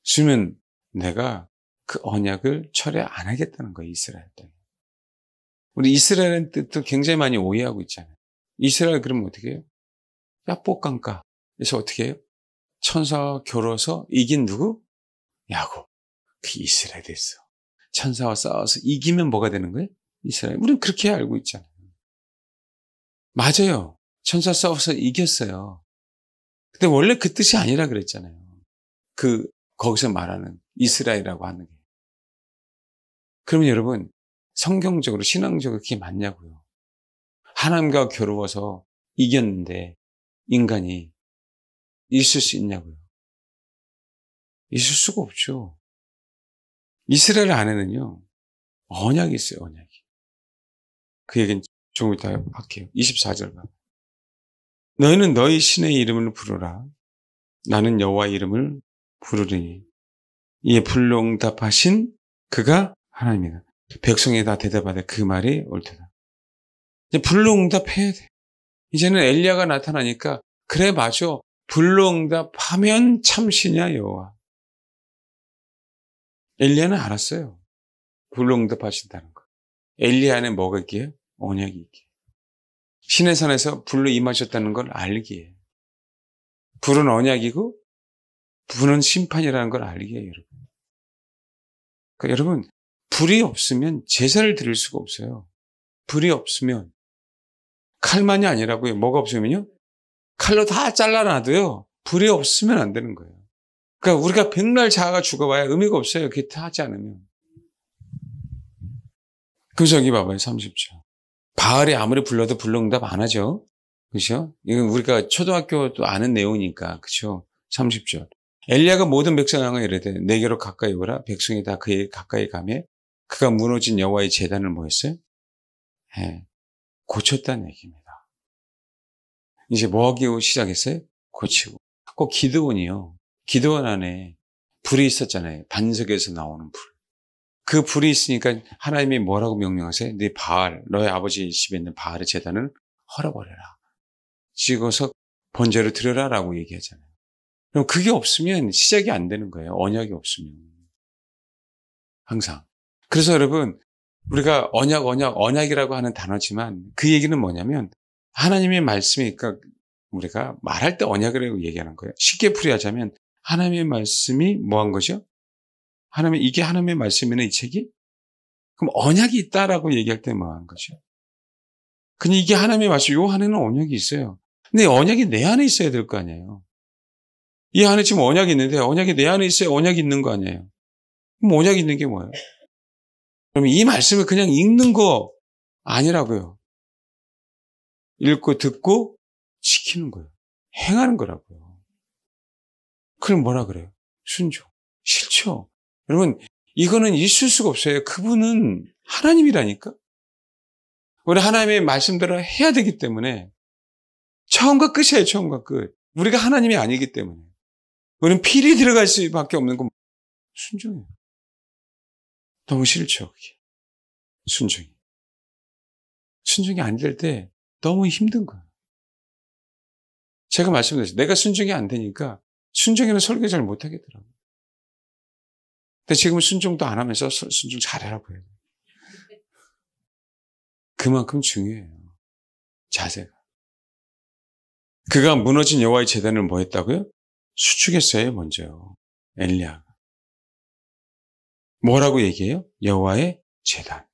주면 내가 그 언약을 철회 안 하겠다는 거예요. 이스라엘 땅에. 우리 이스라엘의 뜻도 굉장히 많이 오해하고 있잖아요. 이스라엘 그러면 어떻게 해요? 야복강가. 그래서 어떻게 해요? 천사와 겨뤄서 이긴 누구? 야곱. 그 이스라엘 됐어. 천사와 싸워서 이기면 뭐가 되는 거예요? 이스라엘. 우리는 그렇게 알고 있잖아요. 맞아요. 천사 싸워서 이겼어요. 근데 원래 그 뜻이 아니라 그랬잖아요. 거기서 말하는 이스라엘이라고 하는 게. 그러면 여러분, 성경적으로, 신앙적으로 그게 맞냐고요. 하나님과 겨루어서 이겼는데 인간이 있을 수 있냐고요. 있을 수가 없죠. 이스라엘 안에는요, 언약이 있어요, 언약이. 그 얘기는 조금 이따 할게요. 24절 봐. 너희는 너희 신의 이름을 부르라. 나는 여호와의 이름을 부르리니 이에 불응답하신 그가 하나님이다. 백성이 다 대답하되 그 말이 옳도다. 이제 불응답해야 돼. 이제는 엘리야가 나타나니까 그래 맞아. 불응답하면 참시냐 여호와. 엘리야는 알았어요. 불응답하신다는 거. 엘리야 안에 뭐가 있기에? 언약이 있기에. 신의 산에서 불로 임하셨다는 걸 알기에. 불은 언약이고 불은 심판이라는 걸 알기에 여러분. 그러니까 여러분 불이 없으면 제사를 드릴 수가 없어요. 불이 없으면 칼만이 아니라고요. 뭐가 없으면요? 칼로 다 잘라놔도요. 불이 없으면 안 되는 거예요. 그러니까 우리가 백날 자아가 죽어봐야 의미가 없어요. 그게 하지 않으면. 그래서 여기 봐봐요. 30절. 바알이 아무리 불러도 불응답 안 하죠. 그렇죠? 이건 우리가 초등학교도 아는 내용이니까. 그렇죠? 30절. 엘리야가 모든 백성을 향하여 이르되 내게로 가까이 오라. 백성이 다 그에 가까이 가매 그가 무너진 여호와의 제단을 뭐 했어요? 고쳤다는 얘기입니다. 이제 뭐 하기 시작했어요? 고치고. 꼭 기드온이요. 기드온 안에 불이 있었잖아요. 반석에서 나오는 불. 그 불이 있으니까 하나님이 뭐라고 명령하세요? 네 바알, 너의 아버지 집에 있는 바알의 제단을 헐어버려라. 찍어서 번제를 드려라라고 얘기하잖아요. 그럼 그게 없으면 시작이 안 되는 거예요. 언약이 없으면. 항상. 그래서 여러분, 우리가 언약이라고 하는 단어지만 그 얘기는 뭐냐면 하나님의 말씀이니까 우리가 말할 때 언약이라고 얘기하는 거예요. 쉽게 풀이하자면 하나님의 말씀이 뭐 한 거죠? 이게 하나님의 말씀이네, 이 책이? 그럼 언약이 있다라고 얘기할 때 뭐 하는 거죠? 근데 이게 하나님의 말씀, 요 안에는 언약이 있어요. 근데 언약이 내 안에 있어야 될 거 아니에요. 이 안에 지금 언약이 있는데 언약이 내 안에 있어야 언약이 있는 거 아니에요. 그럼 언약이 있는 게 뭐예요? 그럼 이 말씀을 그냥 읽는 거 아니라고요. 읽고 듣고 지키는 거예요. 행하는 거라고요. 그걸 뭐라 그래요? 순종. 싫죠. 여러분, 이거는 있을 수가 없어요. 그분은 하나님이라니까. 우리 하나님의 말씀대로 해야 되기 때문에 처음과 끝이에요. 처음과 끝. 우리가 하나님이 아니기 때문에. 우리는 필이 들어갈 수밖에 없는 건 순종이에요. 너무 싫죠. 그게. 순종이. 순종이 안 될 때 너무 힘든 거예요. 제가 말씀드렸어요. 내가 순종이 안 되니까 순종에는 설교 잘 못하겠더라고요. 근데 지금은 순종도 안 하면서 순종 잘하라고 해요. 그만큼 중요해요. 자세가. 그가 무너진 여호와의 제단을 뭐 했다고요? 수축했어요, 먼저요. 엘리야가. 뭐라고 얘기해요? 여호와의 제단.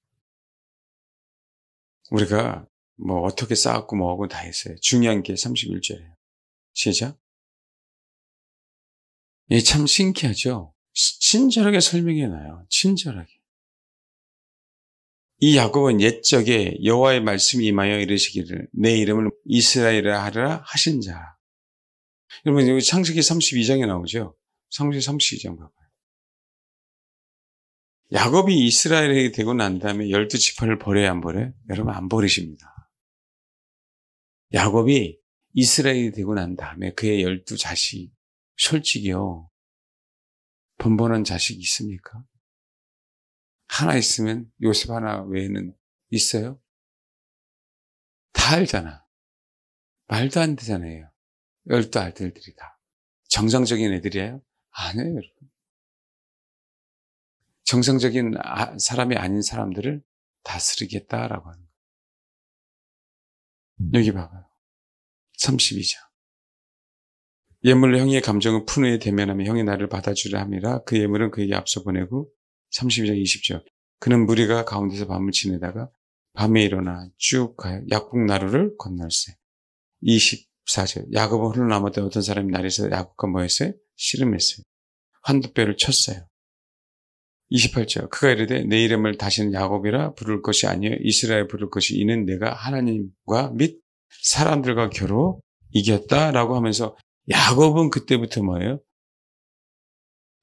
우리가 뭐 어떻게 쌓았고 뭐하고 다 했어요. 중요한 게 31절이에요. 시작. 이게 참 신기하죠? 친절하게 설명해놔요. 친절하게. 이 야곱은 옛적에 여호와의 말씀이 임하여 이르시기를 내 이름을 이스라엘이라 하리라 하신 자. 여러분 여기 창세기 32장에 나오죠. 창세기 32장 봐봐요. 야곱이 이스라엘이 되고 난 다음에 12지파를 버려야 안 버려요? 여러분 안 버리십니다. 야곱이 이스라엘이 되고 난 다음에 그의 12자식 솔직히요. 번번한 자식이 있습니까? 하나 있으면 요셉 하나 외에는 있어요? 다 알잖아. 말도 안 되잖아요. 12아들들이 다. 정상적인 애들이에요? 아니에요, 여러분. 정상적인 사람이 아닌 사람들을 다스리겠다라고 하는 거예요. 여기 봐봐요. 32장. 예물로 형의 감정을 푼 후에 대면하며 형이 나를 받아주려 함이라 그 예물은 그에게 앞서 보내고 32장 20절. 그는 무리가 가운데서 밤을 지내다가 밤에 일어나 쭉 가요. 약국 나루를 건널세. 24절. 야곱은 홀로 남았던 어떤 사람이 날에서 야곱과 뭐 했어요? 씨름했어요. 한두 뼈를 쳤어요. 28절. 그가 이르되 내 이름을 다시는 야곱이라 부를 것이 아니요 이스라엘 부를 것이 이는 내가 하나님과 및 사람들과 겨루 이겼다라고 하면서 야곱은 그때부터 뭐예요?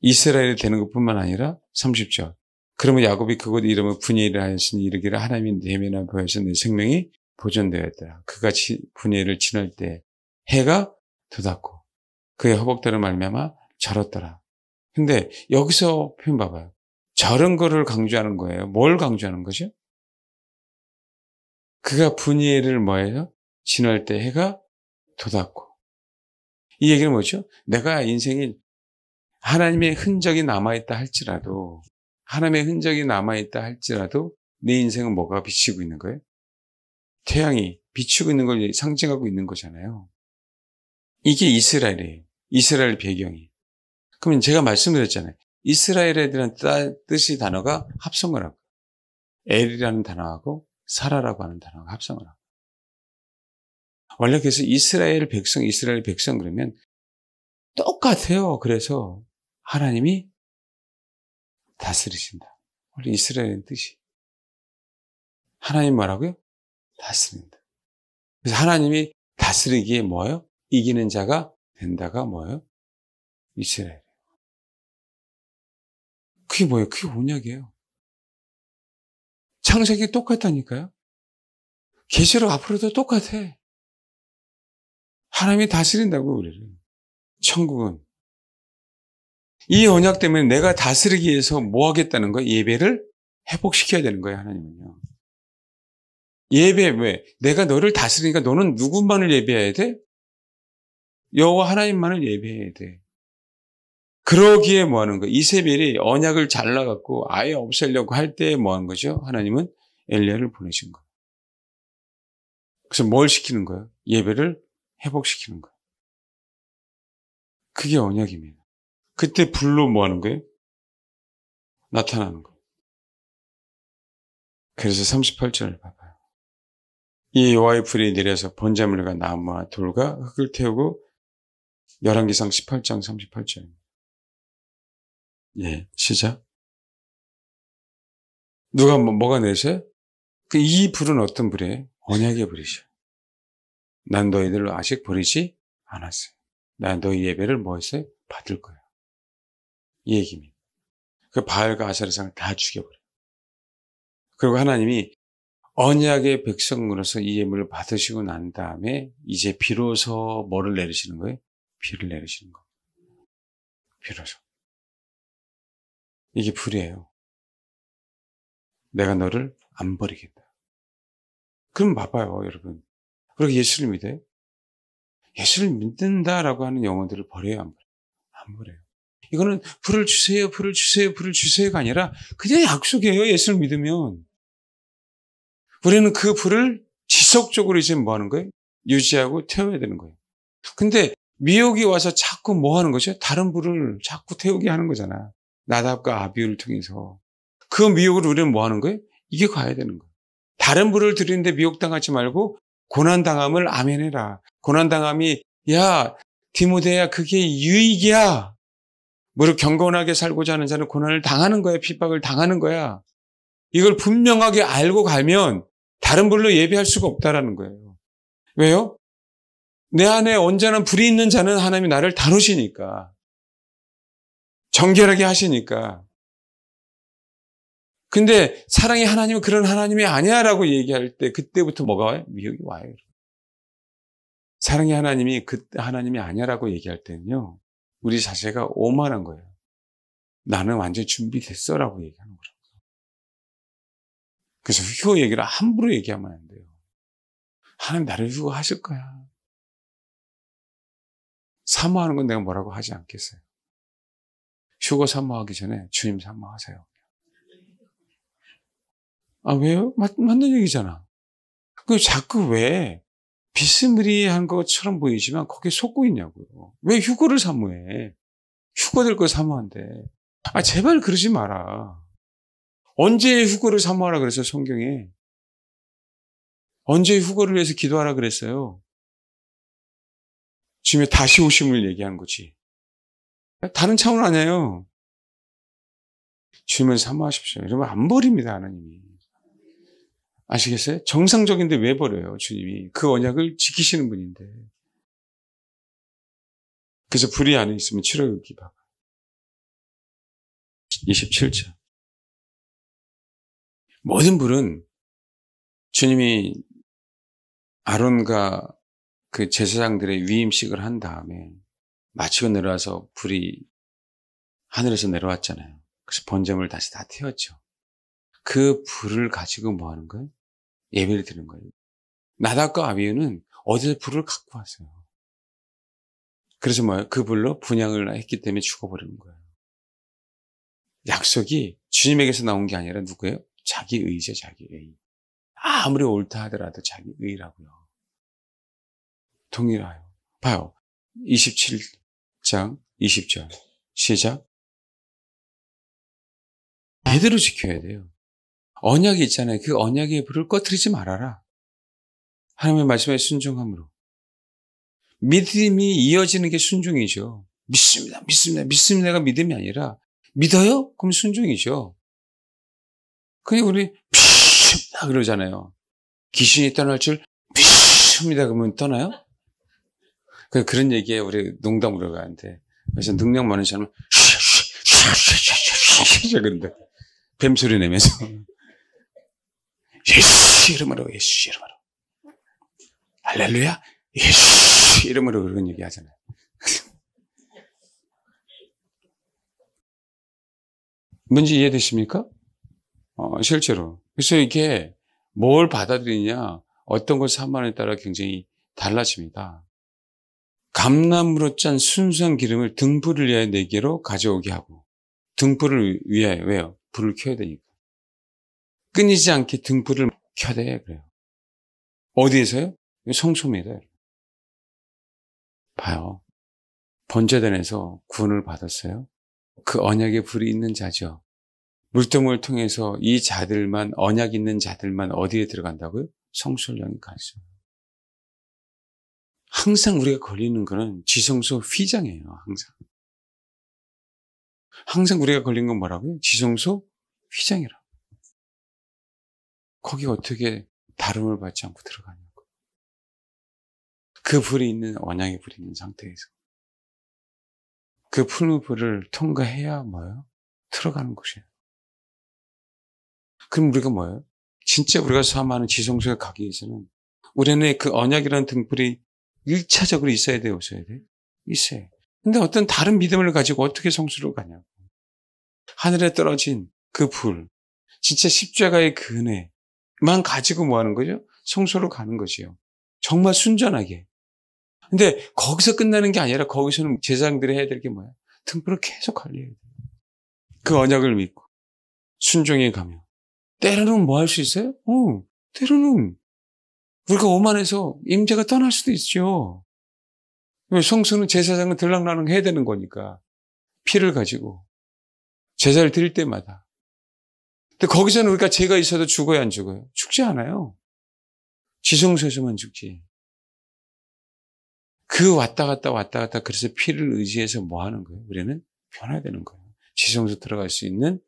이스라엘이 되는 것뿐만 아니라 30절. 그러면 야곱이 그곳 이름을 분이엘이라 하였으니 이르기를 하나님이 대면을 보여서 내 생명이 보존되었더라. 그가 분이엘을 지날 때 해가 돋았고 그의 허벅다를 말미암아 절었더라. 근데 여기서 표현 봐봐요. 저런 거를 강조하는 거예요. 뭘 강조하는 거죠? 그가 분이엘을 뭐예요? 지날 때 해가 돋았고. 이 얘기는 뭐죠? 내가 인생이 하나님의 흔적이 남아있다 할지라도 하나님의 흔적이 남아있다 할지라도 내 인생은 뭐가 비치고 있는 거예요? 태양이 비추고 있는 걸 상징하고 있는 거잖아요. 이게 이스라엘이에요. 이스라엘 배경이. 그러면 제가 말씀드렸잖아요. 이스라엘에 대한 뜻이 단어가 합성을 하고 엘이라는 단어하고 사라라고 하는 단어가 합성을 하고 원래 그래서 이스라엘 백성 그러면 똑같아요. 그래서 하나님이 다스리신다. 원래 이스라엘의 뜻이. 하나님 뭐라고요? 다스린다. 그래서 하나님이 다스리기에 뭐예요? 이기는 자가 된다가 뭐예요? 이스라엘. 그게 뭐예요? 그게 언약이에요. 창세기 똑같다니까요. 계시록 앞으로도 똑같아. 하나님이 다스린다고 우리를. 천국은. 이 언약 때문에 내가 다스리기 위해서 뭐 하겠다는 거예요? 예배를 회복시켜야 되는 거예요, 하나님은요. 예배 왜? 내가 너를 다스리니까 너는 누구만을 예배해야 돼? 여호와 하나님만을 예배해야 돼. 그러기에 뭐 하는 거예요? 이세벨이 언약을 잘라갖고 아예 없애려고 할 때 뭐 한 거죠? 하나님은 엘리야를 보내신 거예요. 그래서 뭘 시키는 거예요? 예배를 회복시키는 거예요. 그게 언약입니다. 그때 불로 뭐 하는 거예요? 나타나는 거예요. 그래서 38절을 봐봐요. 이 여호와의 불이 내려서 번제물과 나무와 돌과 흙을 태우고 열왕기상 18장 38절입니다. 예, 시작. 누가 뭐가 내세요? 이 불은 어떤 불이에요? 언약의 불이죠. 난 너희들을 아직 버리지 않았어요. 나 너희 예배를 뭐 했어요? 받을 거야. 이 얘기입니다. 그 바알과 아세라상을 다 죽여버려요. 그리고 하나님이 언약의 백성으로서 이 예물을 받으시고 난 다음에 이제 비로소 뭐를 내리시는 거예요? 비를 내리시는 거예요. 비로소. 이게 불이에요. 내가 너를 안 버리겠다. 그럼 봐봐요, 여러분. 그리고 예수를 믿어요? 예수를 믿는다라고 하는 영혼들을 버려요, 안 버려요? 안 버려요. 이거는 불을 주세요, 불을 주세요, 불을 주세요가 아니라 그냥 약속이에요, 예수를 믿으면. 우리는 그 불을 지속적으로 이제 뭐 하는 거예요? 유지하고 태워야 되는 거예요. 근데 미혹이 와서 자꾸 뭐 하는 거죠? 다른 불을 자꾸 태우게 하는 거잖아. 나답과 아비후를 통해서. 그 미혹을 우리는 뭐 하는 거예요? 이게 가야 되는 거예요. 다른 불을 들이는데 미혹당하지 말고 고난당함을 아멘해라. 고난당함이 야 디모데야 그게 유익이야. 무릇 경건하게 살고자 하는 자는 고난을 당하는 거야. 핍박을 당하는 거야. 이걸 분명하게 알고 가면 다른 불로 예배할 수가 없다라는 거예요. 왜요? 내 안에 온전한 불이 있는 자는 하나님이 나를 다루시니까. 정결하게 하시니까. 근데 사랑의 하나님은 그런 하나님이 아니야라고 얘기할 때 그때부터 뭐가 와요? 미혹이 와요. 사랑의 하나님이 그 하나님이 아니야라고 얘기할 때는요. 우리 자체가 오만한 거예요. 나는 완전히 준비됐어라고 얘기하는 거예요. 그래서 휴거 얘기를 함부로 얘기하면 안 돼요. 하나님 나를 휴거하실 거야. 사모하는 건 내가 뭐라고 하지 않겠어요. 휴거 사모하기 전에 주님 사모하세요. 아, 왜요? 맞는 얘기잖아. 그 자꾸 왜 비스무리한 것처럼 보이지만 거기에 속고 있냐고요. 왜 휴거를 사모해? 휴거될 거 사모한대. 아, 제발 그러지 마라. 언제 휴거를 사모하라 그랬어요, 성경에? 언제 휴거를 위해서 기도하라 그랬어요? 주님의 다시 오심을 얘기한 거지. 다른 차원 아니에요. 주님을 사모하십시오. 이러면 안 버립니다, 하나님이. 아시겠어요? 정상적인데 왜 버려요, 주님이? 그 언약을 지키시는 분인데. 그래서 불이 안에 있으면 치료육이 봐. 27절. 모든 불은 주님이 아론과 그 제사장들의 위임식을 한 다음에 마치고 내려와서 불이 하늘에서 내려왔잖아요. 그래서 번제물을 다시 다 태웠죠. 그 불을 가지고 뭐 하는 거예요? 예배를 드리는 거예요. 나답과 아비후는 어디서 불을 갖고 왔어요. 그래서 뭐예요? 그 불로 분향을 했기 때문에 죽어버리는 거예요. 약속이 주님에게서 나온 게 아니라 누구예요? 자기 의죠, 자기 의. 아무리 옳다 하더라도 자기 의라고요. 동일해요. 봐요. 27장 20절. 시작. 제대로 지켜야 돼요. 언약이 있잖아요. 그 언약의 불을 꺼뜨리지 말아라. 하나님의 말씀에 순종함으로. 믿음이 이어지는 게 순종이죠. 믿습니다. 믿습니다. 믿습니다가 믿음이 아니라 믿어요? 그럼 순종이죠. 그냥 우리 믿습니다 그러잖아요. 귀신이 떠날 줄 믿습니다 그러면 떠나요? 그런 얘기에 우리 농담으로 가는데 그래서 능력 많은 사람은 그런데 뱀소리 내면서 예수 이름으로 예수 이름으로 할렐루야 예수 이름으로 그런 얘기 하잖아요. 뭔지 이해되십니까? 실제로. 그래서 이게 뭘 받아들이냐, 어떤 걸 사모하느냐에 따라 굉장히 달라집니다. 감람으로 짠 순수한 기름을 등불을 위하여 내게로 가져오게 하고, 등불을 위하여, 왜요? 불을 켜야 되니까. 끊이지 않게 등불을 켜야 돼, 그래요. 어디에서요? 성소입니다. 봐요. 번제단에서 구원을 받았어요. 그 언약의 불이 있는 자죠. 물동을 통해서 이 자들만, 언약 있는 자들만 어디에 들어간다고요? 성소를 향해 가죠. 항상 우리가 걸리는 거는 지성소 휘장이에요, 항상. 항상 우리가 걸린 건 뭐라고요? 지성소 휘장이라고. 거기 어떻게 다름을 받지 않고 들어가냐고. 그 불이 있는, 언약의 불이 있는 상태에서. 그 풀무불을 통과해야 뭐예요? 들어가는 곳이에요. 그럼 우리가 뭐예요? 진짜 우리가 사모하는 지성소에 가기 위해서는 우리 안에 그 언약이라는 등불이 1차적으로 있어야 돼요, 없어야 돼요? 있어요. 근데 어떤 다른 믿음을 가지고 어떻게 성수로 가냐고. 하늘에 떨어진 그 불, 진짜 십자가의 그 은혜만 가지고 뭐 하는 거죠? 성소로 가는 것이요. 정말 순전하게. 근데 거기서 끝나는 게 아니라 거기서는 제사장들이 해야 될 게 뭐야? 등불을 계속 관리해야 돼요. 그 언약을 믿고 순종해 가며. 때로는 뭐 할 수 있어요? 때로는 우리가 오만해서 임재가 떠날 수도 있죠. 성수는 제사장은 들락날락 해야 되는 거니까. 피를 가지고 제사를 드릴 때마다. 근데 거기서는 우리가 죄가 있어도 죽어야 안 죽어요? 죽지 않아요. 지성소에서만 죽지. 그 왔다 갔다 그래서 피를 의지해서 뭐 하는 거예요? 우리는 변화되는 거예요. 지성소 들어갈 수 있는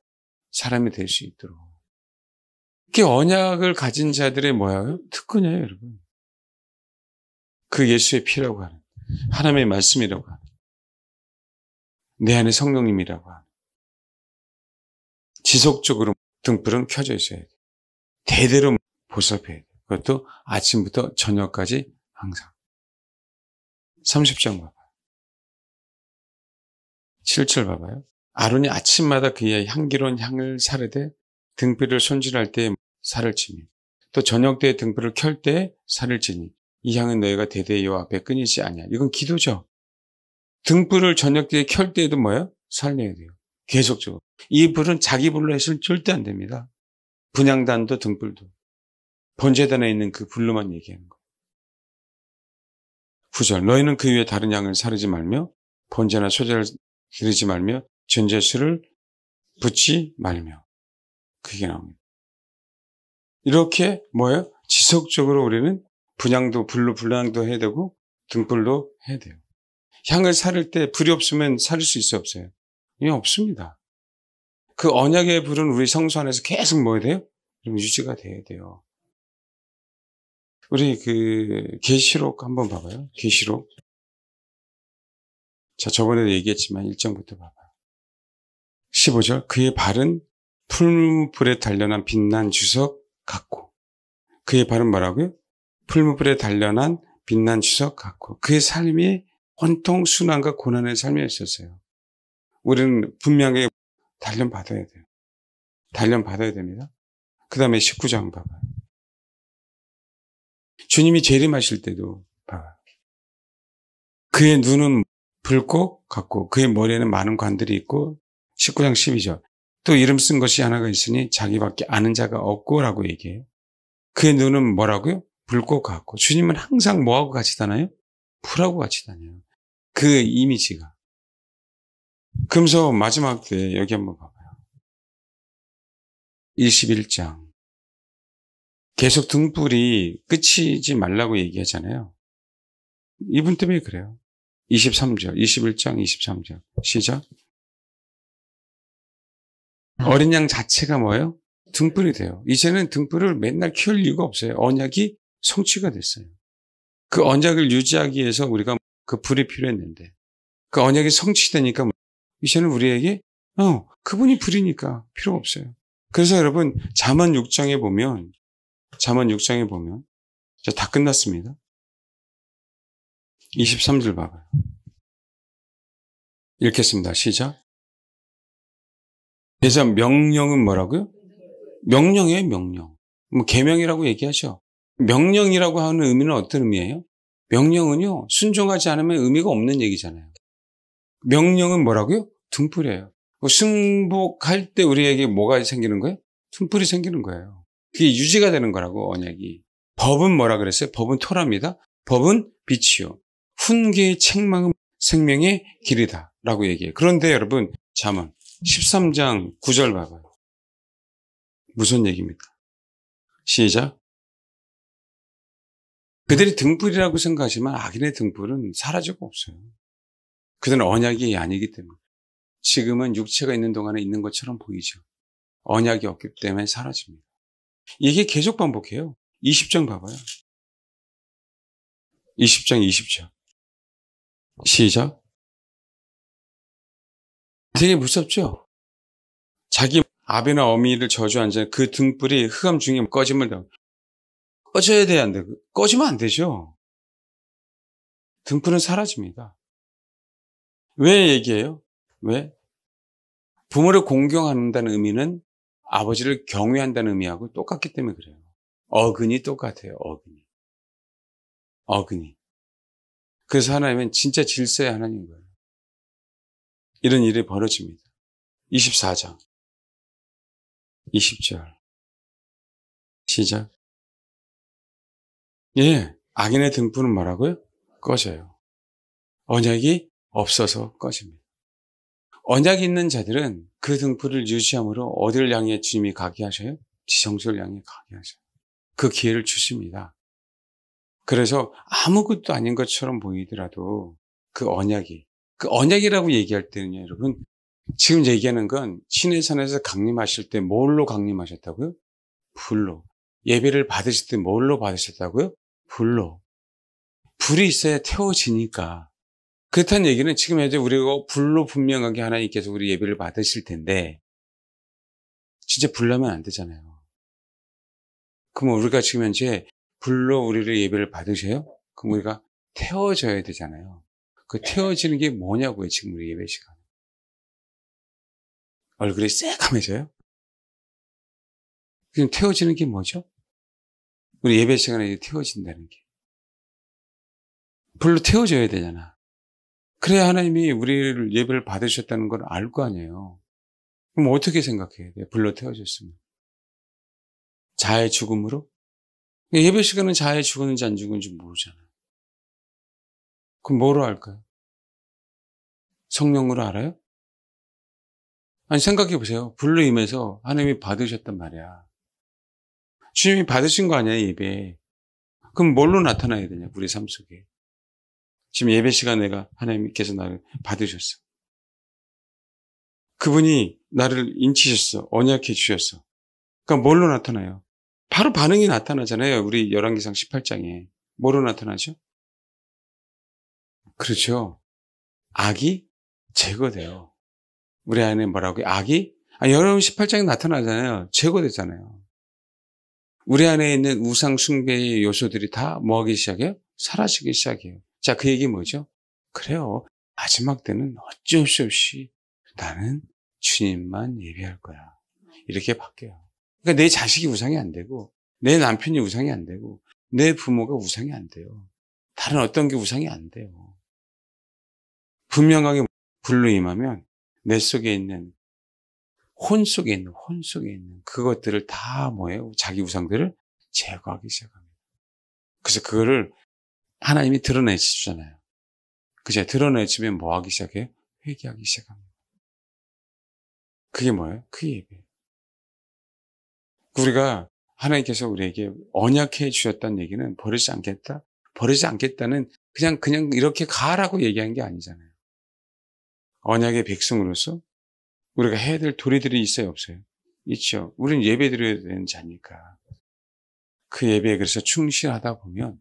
사람이 될 수 있도록. 이게 언약을 가진 자들의 뭐예요? 특권이에요, 여러분. 그 예수의 피라고 하는, 하나님의 말씀이라고 하는, 내 안에 성령님이라고 하는, 지속적으로 등불은 켜져 있어야 돼요. 대대로 보살펴야 돼요. 그것도 아침부터 저녁까지 항상. 30장 봐봐요. 7절 봐봐요. 아론이 아침마다 그의 향기로운 향을 사르되 등불을 손질할 때 살을 치니 또 저녁 때에 등불을 켤 때 살을 치니 이 향은 너희가 대대히 여호와 앞에 끊이지 아니야. 이건 기도죠. 등불을 저녁 때에 켤 때에도 뭐예요? 살려야 돼요. 계속적으로. 이 불은 자기 불로 해서는 절대 안 됩니다. 분향단도 등불도. 번제단에 있는 그 불로만 얘기하는 거예요. 9절 너희는 그 위에 다른 양을 사르지 말며 번제나 소제를 기르지 말며 전제수를 붓지 말며 그게 나옵니다. 이렇게 뭐예요? 지속적으로 우리는 분향도 분향도 해야 되고 등불도 해야 돼요. 향을 사를 때 불이 없으면 사를 수 있어요, 없어요? 예, 없습니다. 그 언약의 불은 우리 성소 안에서 계속 뭐 해야 돼요? 유지가 돼야 돼요. 우리 그 계시록 한번 봐봐요. 계시록. 자, 저번에도 얘기했지만 1장부터 봐봐요. 15절 그의 발은 풀무불에 단련한 빛난 주석 같고 그의 발은 뭐라고요? 풀무불에 단련한 빛난 주석 같고 그의 삶이 온통 순환과 고난의 삶이었었어요. 우리는 분명히 단련 받아야 돼요. 단련 받아야 됩니다. 그 다음에 19장 봐봐요. 주님이 재림하실 때도 봐봐요. 그의 눈은 불꽃 같고 그의 머리에는 많은 관들이 있고 19장 12절 또 이름 쓴 것이 하나가 있으니 자기밖에 아는 자가 없고 라고 얘기해요. 그의 눈은 뭐라고요? 불꽃 같고 주님은 항상 뭐하고 같이 다녀요? 불하고 같이 다녀요. 그 이미지가. 그러면서 마지막 때 여기 한번 봐봐요. 21장 계속 등불이 끝이지 말라고 얘기하잖아요. 이분 때문에 그래요. 23절, 21장 23절 시작. 어린 양 자체가 뭐예요? 등불이 돼요. 이제는 등불을 맨날 키울 이유가 없어요. 언약이 성취가 됐어요. 그 언약을 유지하기 위해서 우리가 그 불이 필요했는데 그 언약이 성취되니까 이제는 우리에게 그분이 불이니까 필요 없어요. 그래서 여러분 잠언 6장에 보면 자, 다 끝났습니다. 23절 봐봐요. 읽겠습니다. 시작. 그래서 명령은 뭐라고요? 명령이에요, 명령. 뭐 계명이라고 얘기하죠. 명령이라고 하는 의미는 어떤 의미예요? 명령은요, 순종하지 않으면 의미가 없는 얘기잖아요. 명령은 뭐라고요? 등불이에요. 승복할 때 우리에게 뭐가 생기는 거예요? 등불이 생기는 거예요. 그게 유지가 되는 거라고, 언약이. 법은 뭐라 그랬어요? 법은 토라입니다. 법은 빛이요. 훈계의 책망은 생명의 길이다. 라고 얘기해요. 그런데 여러분, 잠언 13장 9절 봐봐요. 무슨 얘기입니까? 시작. 그들이 등불이라고 생각하지만 악인의 등불은 사라지고 없어요. 그들은 언약이 아니기 때문에. 지금은 육체가 있는 동안에 있는 것처럼 보이죠. 언약이 없기 때문에 사라집니다. 이게 계속 반복해요. 20장 봐봐요. 20장 20절. 시작. 되게 무섭죠? 자기 아비나 어미를 저주한 자 그 등불이 흑암 중에 꺼짐을 꺼져야 돼, 안 돼? 꺼지면 안 되죠. 등불은 사라집니다. 왜 얘기해요? 왜? 부모를 공경한다는 의미는 아버지를 경외한다는 의미하고 똑같기 때문에 그래요. 어근이 똑같아요. 어근이. 그래서 하나님은 진짜 질서의 하나님인 거예요. 이런 일이 벌어집니다. 24장 20절 시작. 예, 악인의 등불은 뭐라고요? 꺼져요. 언약이 없어서 꺼집니다. 언약이 있는 자들은 그 등불을 유지함으로 어디를 향해 주님이 가게 하셔요? 지성소를 향해 가게 하셔요. 그 기회를 주십니다. 그래서 아무것도 아닌 것처럼 보이더라도 그 언약이라고 얘기할 때는요, 여러분, 지금 얘기하는 건 시내산에서 강림하실 때 뭘로 강림하셨다고요? 불로. 예배를 받으실 때 뭘로 받으셨다고요? 불로. 불이 있어야 태워지니까. 그렇다는 얘기는 지금 이제 우리가 불로 분명하게 하나님께서 우리 예배를 받으실 텐데, 진짜 불나면 안 되잖아요. 그럼 우리가 지금 현재 불로 우리를 예배를 받으셔요? 그럼 우리가 태워져야 되잖아요. 그 태워지는 게 뭐냐고요, 지금 우리 예배 시간. 얼굴이 새까매져요? 그럼 태워지는 게 뭐죠? 우리 예배 시간에 태워진다는 게. 불로 태워져야 되잖아. 그래야 하나님이 우리를 예배를 받으셨다는 걸 알 거 아니에요. 그럼 어떻게 생각해야 돼요? 불로 태워졌으면. 자의 죽음으로? 예배 시간은 자의 죽었는지 안 죽었는지 모르잖아요. 그럼 뭐로 알까요? 성령으로 알아요? 아니, 생각해 보세요. 불로 임해서 하나님이 받으셨단 말이야. 주님이 받으신 거 아니야, 예배. 그럼 뭘로 나타나야 되냐, 우리 삶 속에. 지금 예배 시간에 하나님께서 나를 받으셨어. 그분이 나를 인치셨어. 언약해 주셨어. 그러니까 뭘로 나타나요? 바로 반응이 나타나잖아요. 우리 열왕기상 18장에. 뭐로 나타나죠? 그렇죠. 악이 제거돼요. 우리 안에 뭐라고요? 악이? 열왕 18장에 나타나잖아요. 제거되잖아요. 우리 안에 있는 우상 숭배의 요소들이 다 뭐하기 시작해요? 사라지기 시작해요. 자, 그 얘기 뭐죠? 그래요. 마지막 때는 어쩔 수 없이 나는 주님만 예배할 거야. 이렇게 바뀌어요. 그러니까 내 자식이 우상이 안 되고, 내 남편이 우상이 안 되고, 내 부모가 우상이 안 돼요. 다른 어떤 게 우상이 안 돼요. 분명하게 불로 임하면 내 속에 있는 혼 속에 있는 그것들을 다 뭐예요? 자기 우상들을 제거하기 시작합니다. 그래서 그거를 하나님이 드러내주잖아요. 그죠? 드러내주면 뭐 하기 시작해요? 회개하기 시작합니다. 그게 뭐예요? 그게 예배예요. 우리가 하나님께서 우리에게 언약해 주셨다는 얘기는 버리지 않겠다? 버리지 않겠다는 그냥 이렇게 가라고 얘기한 게 아니잖아요. 언약의 백성으로서 우리가 해야 될 도리들이 있어요, 없어요? 있죠. 우리는 예배 드려야 되는 자니까. 그 예배에 그래서 충실하다 보면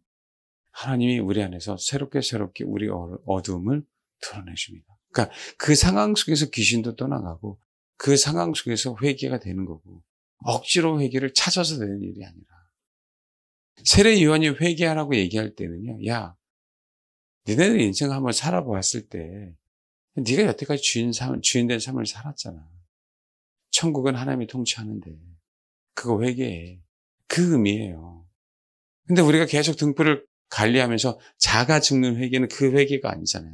하나님이 우리 안에서 새롭게 우리 어두움을 드러내십니다. 그러니까 그 상황 속에서 귀신도 떠나가고 그 상황 속에서 회개가 되는 거고 억지로 회개를 찾아서 되는 일이 아니라 세례 요한이 회개하라고 얘기할 때는요. 야, 니네들 인생 한번 살아보았을 때 네가 여태까지 주인된 삶을 살았잖아. 천국은 하나님이 통치하는데 그거 회개해. 그 의미예요. 근데 우리가 계속 등불을 관리하면서 자가 죽는 회개는 그 회개가 아니잖아요.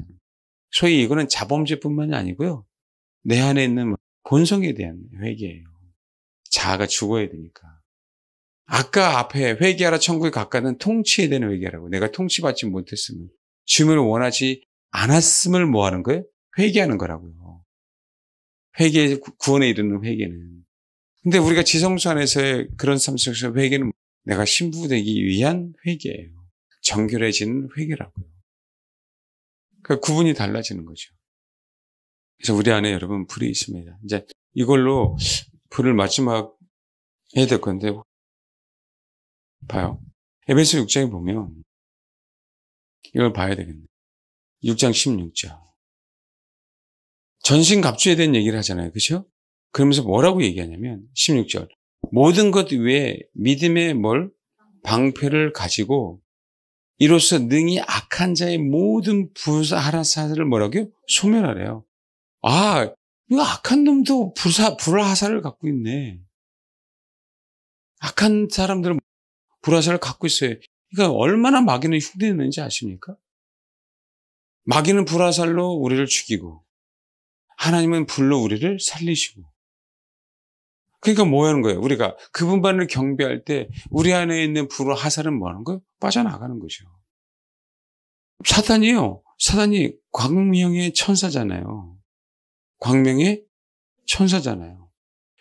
소위 이거는 자범죄뿐만이 아니고요. 내 안에 있는 본성에 대한 회개예요. 자아가 죽어야 되니까. 아까 앞에 회개하라 천국에 가까이는 통치에 대한 회개라고. 내가 통치받지 못했으면 주님을 원하지 않았음을 뭐 하는 거예요? 회개하는 거라고요. 구원에 이르는 회개는. 근데 우리가 지성소 안에서의 그런 삶 속에서 회개는 내가 신부되기 위한 회개예요. 정결해지는 회개라고요. 그러니까 구분이 달라지는 거죠. 그래서 우리 안에 여러분 불이 있습니다. 이제 이걸로 불을 마지막 해야 될 건데 봐요. 에베소 6장에 보면 이걸 봐야 되겠네. 6장 16절. 전신갑주에 대한 얘기를 하잖아요. 그렇죠? 그러면서 뭐라고 얘기하냐면 16절 모든 것 외에 믿음의 방패를 가지고 이로써 능히 악한 자의 모든 불화살을 뭐라고요? 소멸하래요. 아, 이거 악한 놈도 불화살을 갖고 있네. 악한 사람들은 불화살을 갖고 있어요. 그러니까 얼마나 마귀는 흉내내는지 아십니까? 마귀는 불화살로 우리를 죽이고 하나님은 불로 우리를 살리시고. 그러니까 뭐 하는 거예요? 우리가 그분만을 경배할 때 우리 안에 있는 불화살은 뭐 하는 거예요? 빠져나가는 거죠. 사단이 광명의 천사잖아요. 광명의 천사잖아요.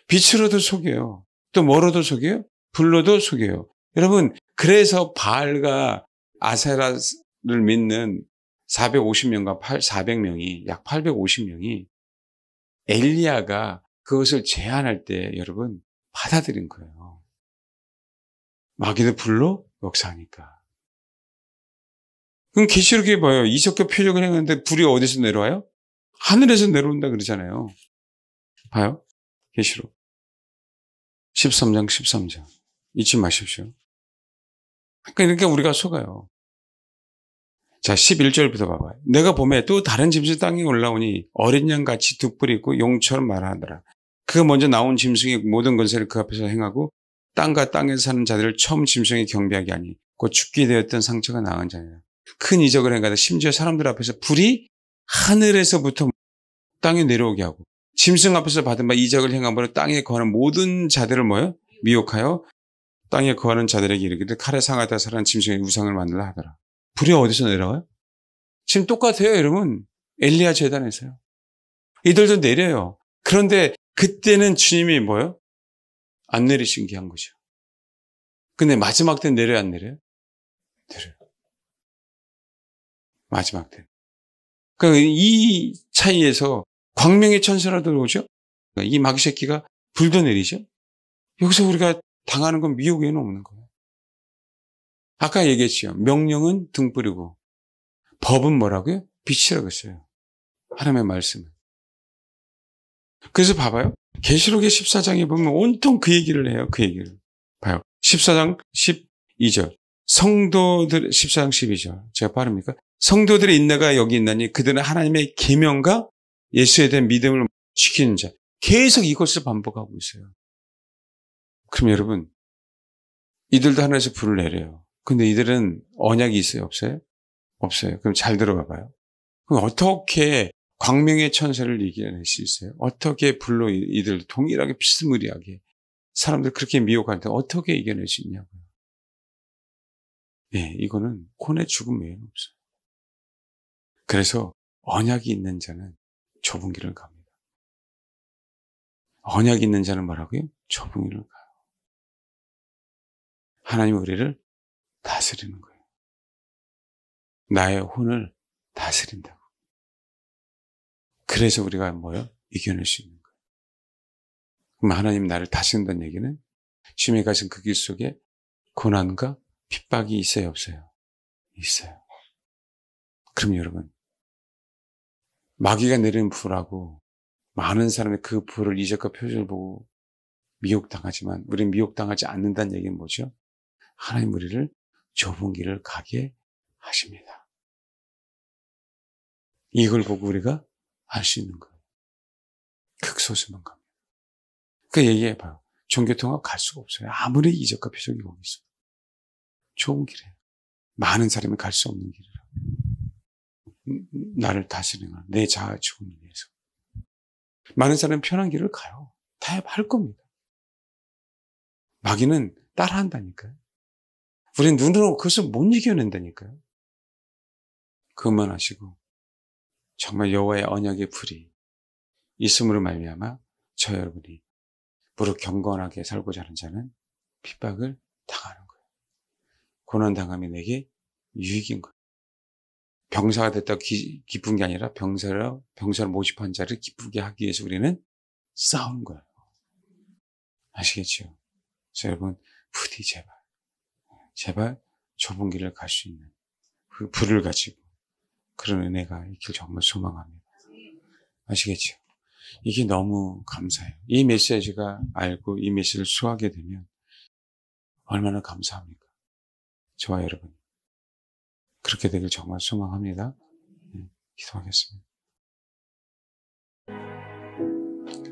빛으로도 속여요. 또 뭐로도 속여요? 불로도 속여요. 여러분, 그래서 바알과 아세라를 믿는 450명과 400명이, 약 850명이 엘리야가 그것을 제안할 때 여러분 받아들인 거예요. 마귀도 불로 역사하니까. 그럼 계시록에 봐요. 이적과 표적을 행하는데 불이 어디서 내려와요? 하늘에서 내려온다 그러잖아요. 봐요. 계시록 13장 13절 잊지 마십시오. 그러니까 우리가 속아요. 자, 11절부터 봐봐요. 내가 봄에 또 다른 짐승 땅에 올라오니 어린 양같이 두 뿔이 있고 용처럼 말하더라. 그가 먼저 나온 짐승의 모든 권세를 그 앞에서 행하고 땅과 땅에서 사는 자들을 처음 짐승에 경배하게 하니 곧 죽게 되었던 상처가 나은 자니라. 큰 이적을 행하다 심지어 사람들 앞에서 불이 하늘에서부터 땅에 내려오게 하고 짐승 앞에서 받은 바 이적을 행함으로 땅에 거하는 모든 자들을 뭐요? 미혹하여 땅에 거하는 자들에게 이르기를 칼에 상하다 살아난 짐승의 우상을 만들라 하더라. 불이 어디서 내려와요? 지금 똑같아요, 여러분. 엘리야 제단에서요. 이들도 내려요. 그런데 그때는 주님이 뭐요? 안 내리신 게 한 거죠. 근데 마지막 때 내려요, 안 내려요? 내려요. 마지막 때. 그러니까 이 차이에서 광명의 천사라도 오죠? 이 마귀 새끼가 불도 내리죠? 여기서 우리가 당하는 건 미혹 외에는 없는 거예요. 아까 얘기했죠. 명령은 등불이고 법은 뭐라고요? 빛이라고 했어요. 하나님의 말씀은. 그래서 봐봐요. 계시록의 14장에 보면 온통 그 얘기를 해요. 그 얘기를. 봐요. 14장 12절. 성도들 14장 12절. 제가 빠릅니까? 성도들의 인내가 여기 있나니 그들은 하나님의 계명과 예수에 대한 믿음을 지키는 자. 계속 이것을 반복하고 있어요. 그럼 여러분, 이들도 하나님에서 불을 내려요. 근데 이들은 언약이 있어요? 없어요? 없어요. 그럼 잘 들어봐 봐요. 그럼 어떻게 광명의 천사를 이겨낼 수 있어요? 어떻게 불로 이들 동일하게 비스무리하게 사람들 그렇게 미혹할 때 어떻게 이겨낼 수 있냐고요. 네, 이거는 혼의 죽음 외에는 없어요. 그래서 언약이 있는 자는 좁은 길을 갑니다. 언약이 있는 자는 뭐라고요? 좁은 길을 가요. 하나님 우리를 다스리는 거예요. 나의 혼을 다스린다고. 그래서 우리가 뭐요? 이겨낼 수 있는 거예요. 그럼 하나님 나를 다스린다는 얘기는 주님이 가신 그 길 속에 고난과 핍박이 있어요? 없어요? 있어요. 그럼 여러분, 마귀가 내리는 불하고 많은 사람이 그 불을 이적과 표적을 보고 미혹당하지만 우리는 미혹당하지 않는다는 얘기는 뭐죠? 하나님 우리를 좁은 길을 가게 하십니다. 이걸 보고 우리가 알 수 있는 거예요. 극소수만 갑니다. 그 얘기해봐요. 종교통합 갈 수가 없어요. 아무리 이적과 표적이 거기 있어. 좁은 길이에요. 많은 사람이 갈 수 없는 길이라. 나를 다스리는 내 자아 죽음을 위해서. 많은 사람은 편한 길을 가요. 다 할 겁니다. 마귀는 따라한다니까요. 우리는 눈으로 그것을 못 이겨낸다니까요. 그것만 하시고 정말 여호와의 언약의 불이 있음으로 말미암아 저 여러분이 무릇 경건하게 살고자 하는 자는 핍박을 당하는 거예요. 고난당함이 내게 유익인 거예요. 병사가 됐다고 기쁜 게 아니라 병사를 모집한 자를 기쁘게 하기 위해서 우리는 싸우는 거예요. 아시겠죠? 그래서 여러분 부디 제발 좁은 길을 갈 수 있는 그 불을 가지고 그런 은혜가 있길 정말 소망합니다. 아시겠죠? 이게 너무 감사해요. 이 메시지가 알고 이 메시지를 수하게 되면 얼마나 감사합니까? 저와 여러분. 그렇게 되길 정말 소망합니다. 네, 기도하겠습니다.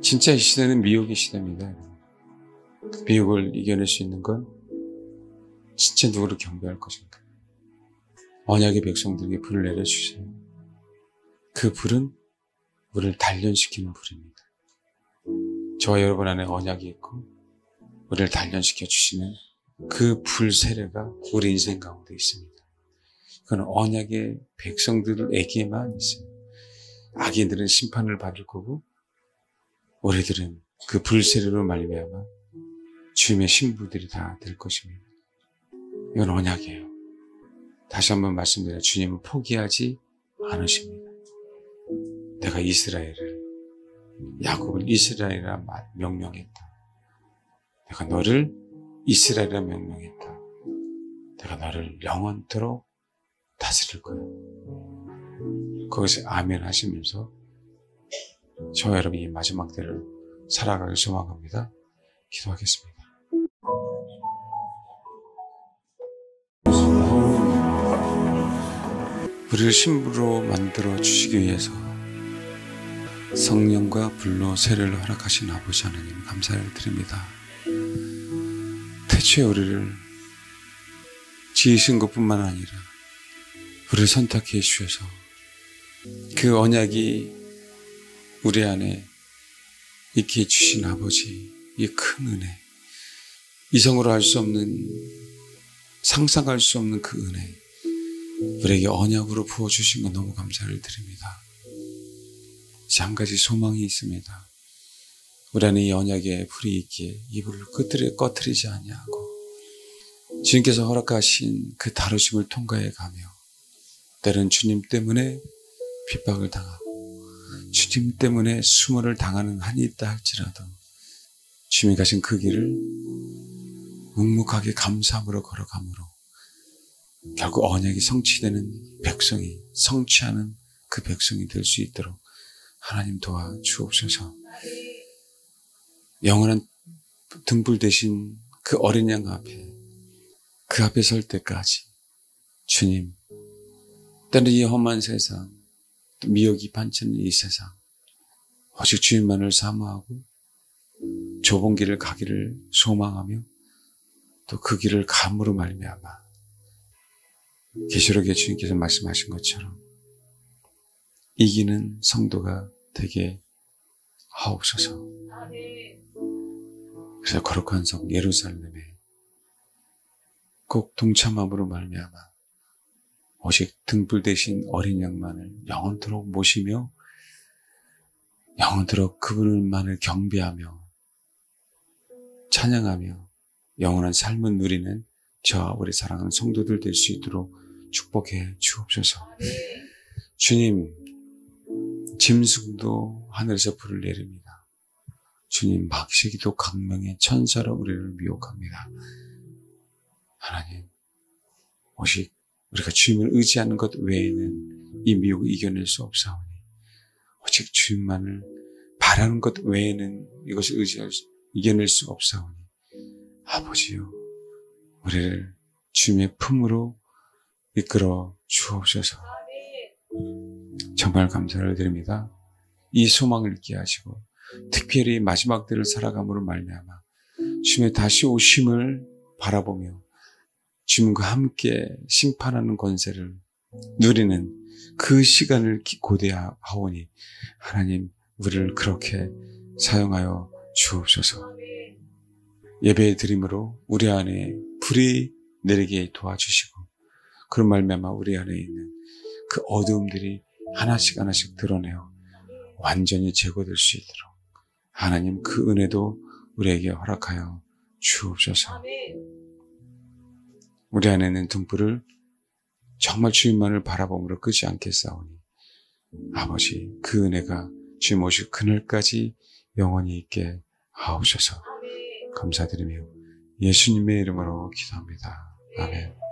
진짜 이 시대는 미혹의 시대입니다. 미혹을 이겨낼 수 있는 건 진짜 누구를 경배할 것인가? 언약의 백성들에게 불을 내려주세요. 그 불은 우리를 단련시키는 불입니다. 저와 여러분 안에 언약이 있고 우리를 단련시켜 주시는 그 불 세례가 우리 인생 가운데 있습니다. 그건 언약의 백성들에게만 있습니다. 악인들은 심판을 받을 거고 우리들은 그 불 세례로 말미암아 주님의 신부들이 다 될 것입니다. 이건 언약이에요. 다시 한번 말씀드려요. 주님은 포기하지 않으십니다. 내가 야곱을 이스라엘이라 명령했다. 내가 너를 이스라엘이라 명령했다. 내가 너를 영원토록 다스릴 거야. 거기서 아멘 하시면서 저와 여러분이 이 마지막 때를 살아가길 소망합니다. 기도하겠습니다. 우리를 신부로 만들어 주시기 위해서 성령과 불로 세례를 허락하신 아버지 하나님 감사를 드립니다. 태초에 우리를 지으신 것뿐만 아니라 우리를 선택해 주셔서 그 언약이 우리 안에 있게 해주신 아버지, 이 큰 은혜, 이성으로 할 수 없는, 상상할 수 없는 그 은혜, 우리에게 언약으로 부어주신 것 너무 감사를 드립니다. 이제 한 가지 소망이 있습니다. 우리 안에 이 언약의 불이 있기에 이 불을 꺼트리지 아니하고 주님께서 허락하신 그 다루심을 통과해 가며 때론 주님 때문에 핍박을 당하고 주님 때문에 수모를 당하는 한이 있다 할지라도 주님이 가신 그 길을 묵묵하게 감사함으로 걸어감으로 결국 언약이 성취되는 백성이, 성취하는 그 백성이 될 수 있도록 하나님 도와주옵소서. 영원한 등불 대신 그 어린 양 앞에, 그 앞에 설 때까지 주님, 때는 이 험한 세상, 또 미혹이 반치는 이 세상, 오직 주님만을 사모하고 좁은 길을 가기를 소망하며 또 그 길을 감으로 말미암아 계시록에 주님께서 말씀하신 것처럼 이기는 성도가 되게 하옵소서. 그래서 거룩한 성 예루살렘에 꼭 동참함으로 말미암아 오직 등불 대신 어린 양만을 영원토록 모시며 영원토록 그분만을 경배하며 찬양하며 영원한 삶을 누리는 저와 우리 사랑하는 성도들 될 수 있도록 축복해 주옵소서. 주님, 짐승도 하늘에서 불을 내립니다. 주님, 막시기도 강명의 천사로 우리를 미혹합니다. 하나님, 오직 우리가 주님을 의지하는 것 외에는 이 미혹을 이겨낼 수 없사오니 오직 주님만을 바라는 것 외에는 이것을 이겨낼 수 없사오니 아버지요, 우리를 주님의 품으로 이끌어 주옵소서. 정말 감사를 드립니다. 이 소망을 있게 하시고 특별히 마지막 때를 살아감으로 말미암아 주님의 다시 오심을 바라보며 주님과 함께 심판하는 권세를 누리는 그 시간을 고대하오니 하나님 우리를 그렇게 사용하여 주옵소서. 예배 드림으로 우리 안에 불이 내리게 도와주시고 그런 말미암아 우리 안에 있는 그 어두움들이 하나씩 하나씩 드러내어 완전히 제거될 수 있도록 하나님 그 은혜도 우리에게 허락하여 주옵소서. 우리 안에 있는 등불을 정말 주님만을 바라봄으로 끄지 않겠사오니 아버지 그 은혜가 주님 오실 그날까지 영원히 있게 하옵소서. 감사드리며 예수님의 이름으로 기도합니다. 아멘.